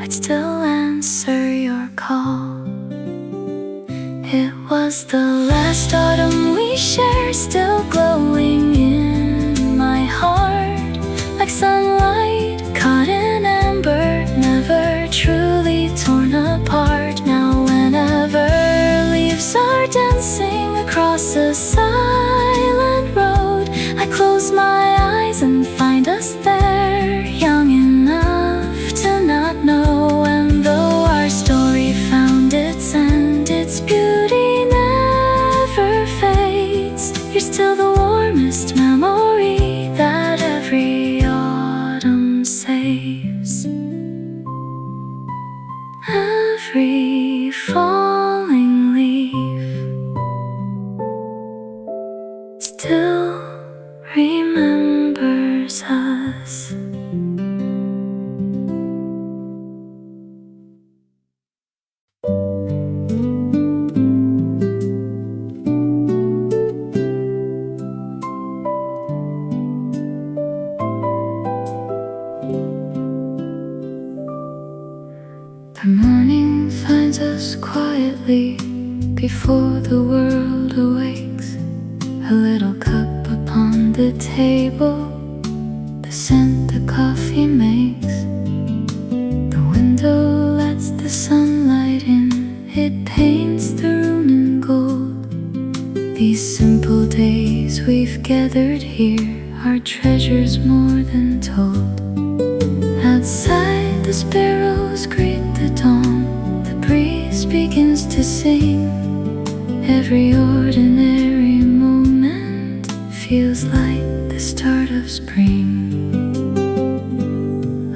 I'd still answer your call. It was the last autumn we shared, still glowing in my heart, like sunlight caught in amber, never truly torn apart. Now whenever leaves are dancing across a silent road, I close my eyes and find us there, young enough to not know. And though our story found its end, its beauty never fades. You're still the warmest memory that every autumn saves. Every falling leaf still remembers us. The morning finds us quietly before the world awakes. A little cup upon the table, the scent the coffee makes. The window lets the sunlight in, it paints the room in gold. These simple days we've gathered here are treasures more than told. Outside the sparrows greet the dawn, the breeze begins to sing. Every ordinary moment feels like the start of spring.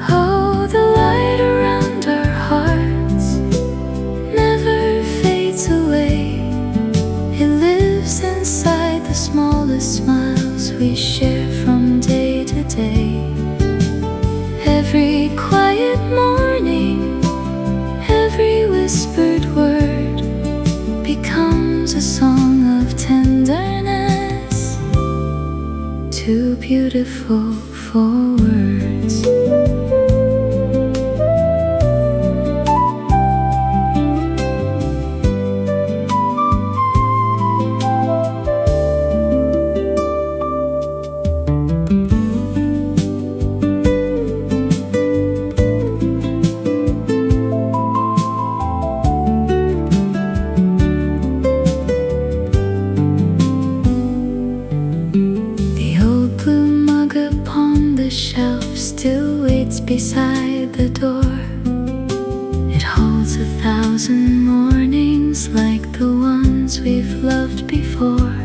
Oh, the light around our hearts never fades away. It lives inside the smallest smile. smiles we share from day to day. Every quiet morning, every whispered word becomes a song of tenderness, too beautiful for words. Beside the door, it holds 1,000 mornings like the ones we've loved before.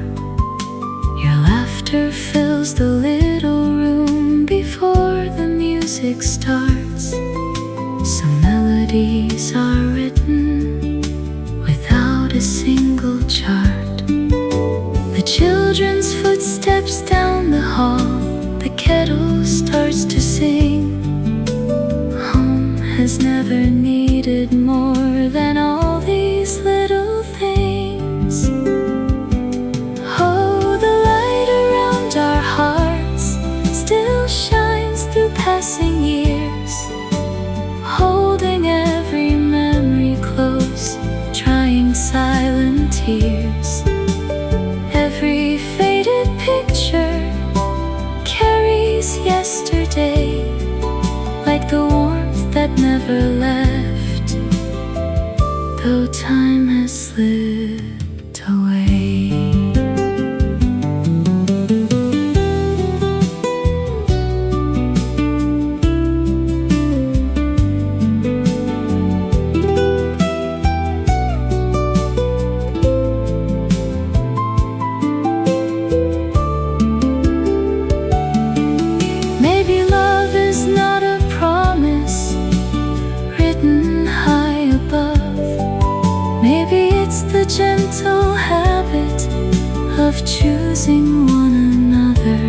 Your laughter fills the little room before the music starts. Some melodies are written without a single chart. The children's footsteps down the hall, the kettle starts to sing. Has never needed more than all these little things. Oh, the light around our hearts still shines through passing years, holding every memory close, drying silent tears. Every faded picture carries yesterday, like the warmth that never left, though time has slipped away. Maybe love is not a promise written high above. Maybe it's the gentle habit of choosing one another.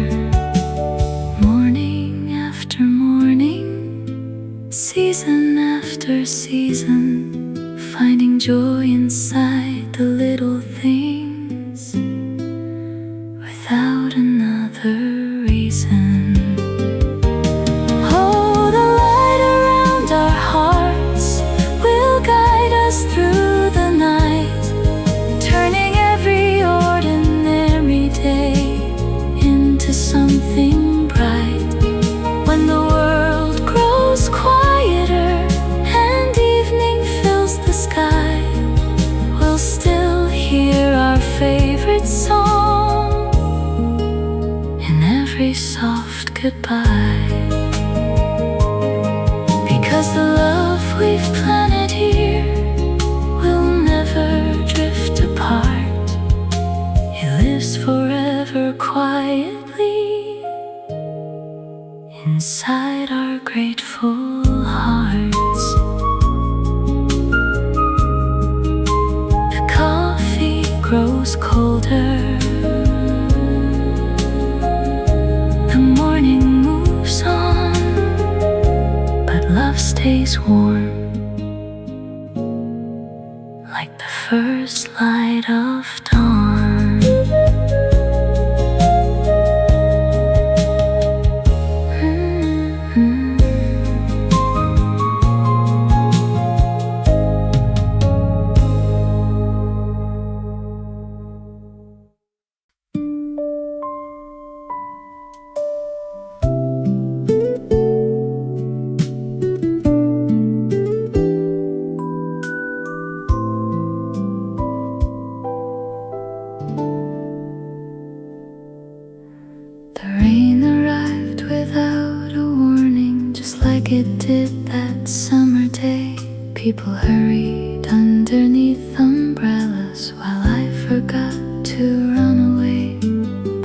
Morning after morning, season after season, finding joy inside the little things without another reason. Through the night, turning every ordinary day into something bright. When the world grows quieter and evening fills the sky, we'll still hear our favorite song in every soft goodbye. Because the love we've planted here drift apart. It lives forever quietly inside our grateful hearts. The coffee grows colder, the morning moves on, but love stays warm, like the first light of dawn. It did that summer day. People hurried underneath umbrellas while I forgot to run away.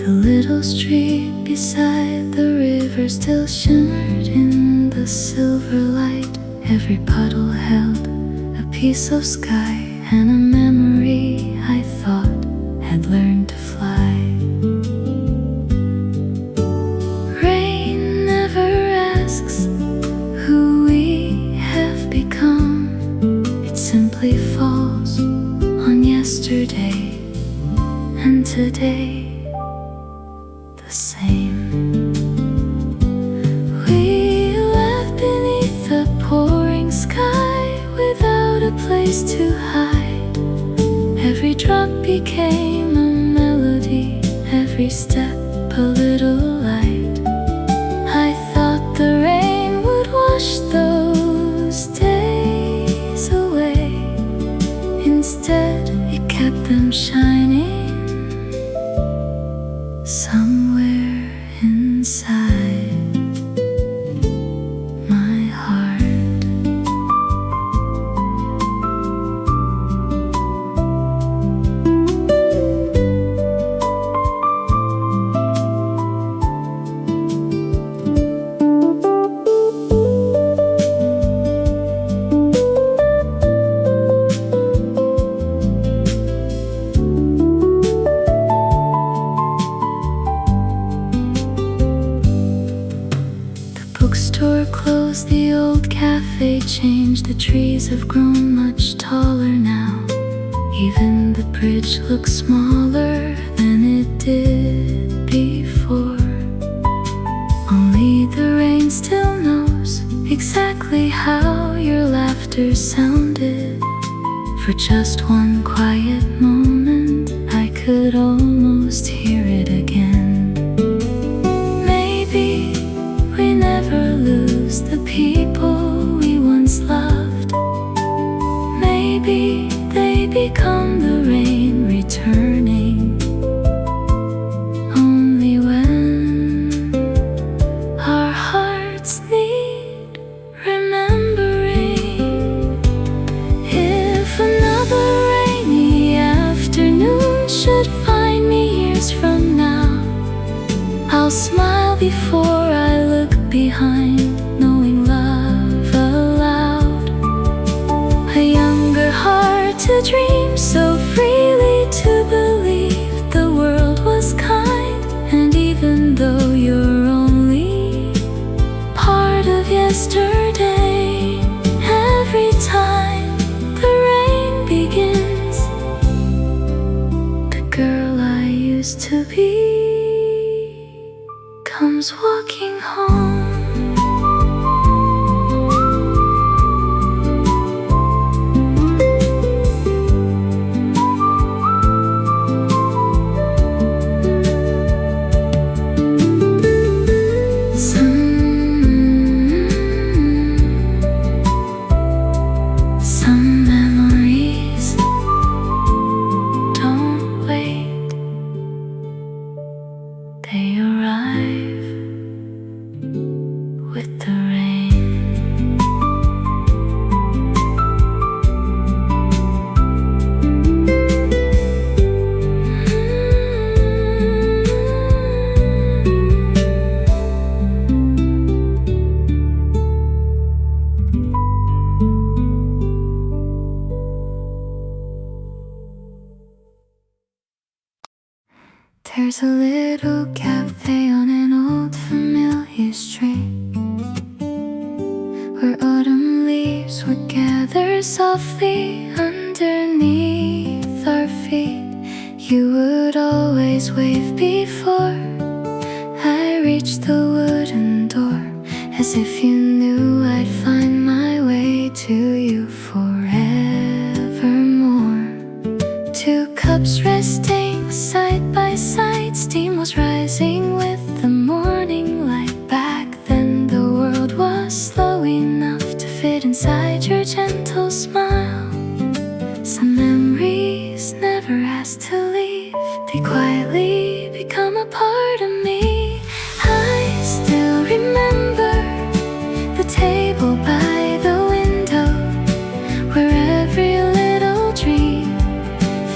The little street beside the river still shimmered in the silver light. Every puddle held a piece of sky and a memory I thought had learned to fly. the same. We left beneath the pouring sky without a place to hide. Every drop became a melody, every step a little light. I thought the rain would wash those days away. Instead, it kept them shining somewhere inside my heart. Bookstore closed, the old cafe changed. The trees have grown much taller now. Even the bridge looks smaller than it did before. Only the rain still knows exactly how your laughter sounded. For just one quiet moment, I could almost hear it again. Maybe we never lose the people we once loved. Maybe they become the rain returning only when our hearts need remembering. If another rainy afternoon should find me years from now, I'll smile before I look behind, knowing love allowed a younger heart to dream so freely, to believe the world was kind. And even though you're only part of yesterday, every time the rain begins, the girl I used to be comes walking home. Some memories don't wait, they arrive with the rain. There's a little cafe on an old familiar street, where autumn leaves would gather softly underneath our feet. You would always wave before I reached the wooden door, as if you knew I'd find my way to you forevermore. Two cups resting side by side, steam was rising with the morning light. Back then the world was slow enough to fit inside your gentle smile. Some memories never asked to leave, they quietly become a part of me. I still remember the table by the window, where every little dream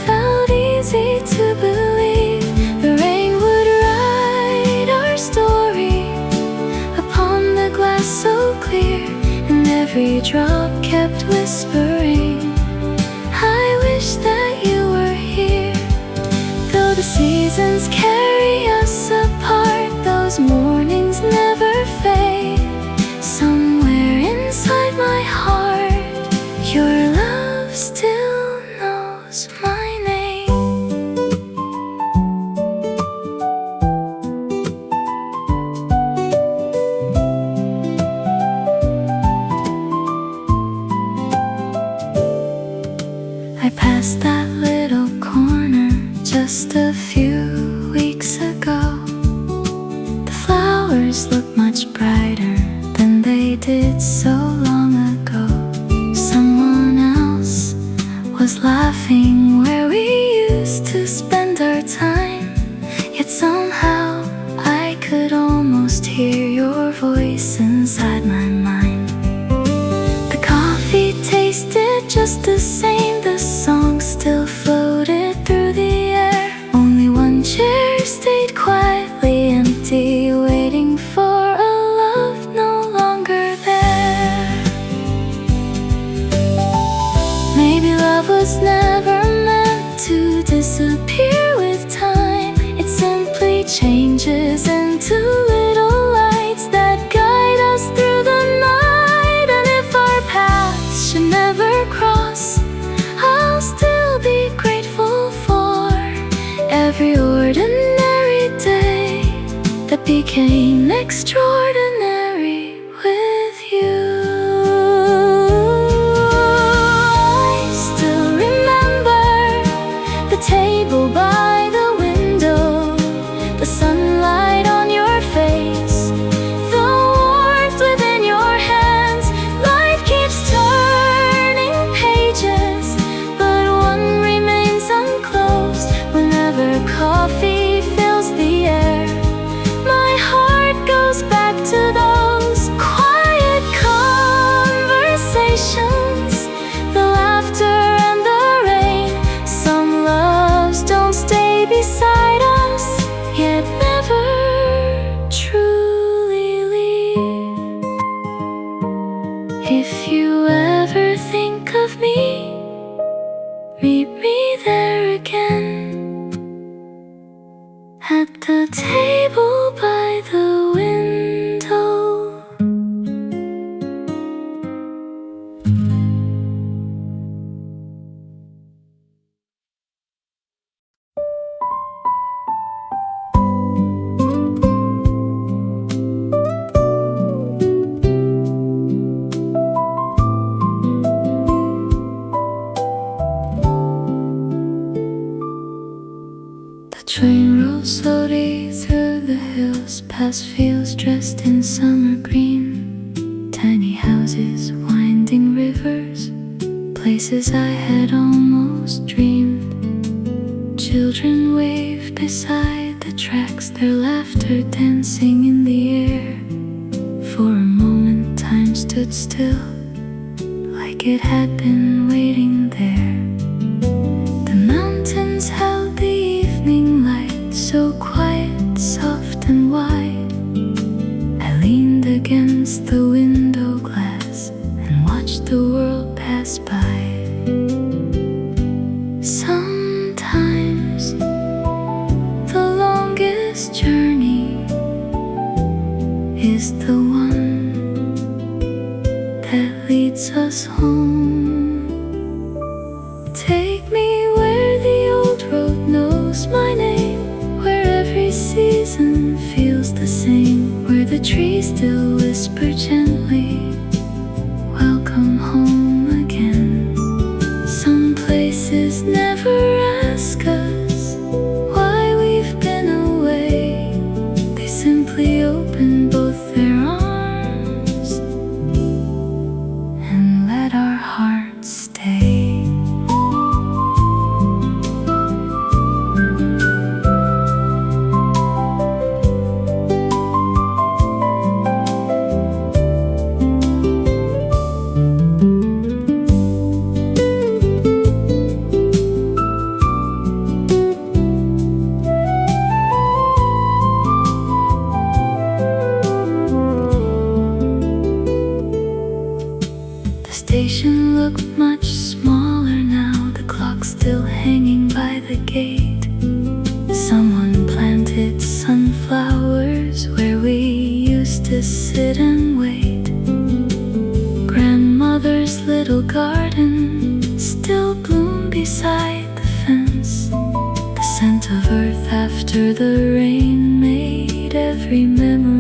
felt easy to believe. The rain would write our story upon the glass so clear, and every drop kept whispering, I wish that you were here. Though the seasons carry us apart, those mornings never fade. Somewhere inside my heart, your love still knows my name. flowers look much brighter than they did so long ago. Someone else was laughing where we used to spend our time. Yet somehow I could almost hear your voice inside my mind. The coffee tasted just the same, the song still floated through the air. Only one chair stayed quietly empty, waiting for a love no longer there. Maybe love was never meant to disappear with time. It simply changes into little lights that guide us through the night. And if our paths should never cross, I'll still be grateful for every ordinary day that became extraordinary with you. I still remember the table by the window, the sunlight on your face, the warmth within your hands. Life keeps turning pages, but one remains unclosed. Whenever coffee fills the air, my heart goes back to those quiet conversations, the laughter and the rain. Some loves don't stay beside us, yet never truly leave. If you ever think of me, meet me there again, at the table by the window. The train rolls slowly through the hills, past fields dressed in summer green, tiny houses, winding rivers, places I had almost dreamed. Children wave beside the tracks, their laughter dancing in the air. For a moment time stood still, like it had been waiting there. The mountains held the evening light, so quiet, soft and wide. I leaned against the window glass and watched the world pass by. Sometimes the longest journey is the one that leads us home. Take me where the old road knows my name, where every season feels the same, where the trees still whisper gently, welcome home again. Some places never ask us why we've been away. They simply open both their arms and let our hearts stay. The station looked much smaller now, the clock still hanging by the gate. Someone planted sunflowers where we used to sit and wait. Grandmother's little garden still bloomed beside the fence. The scent of earth after the rain made every memory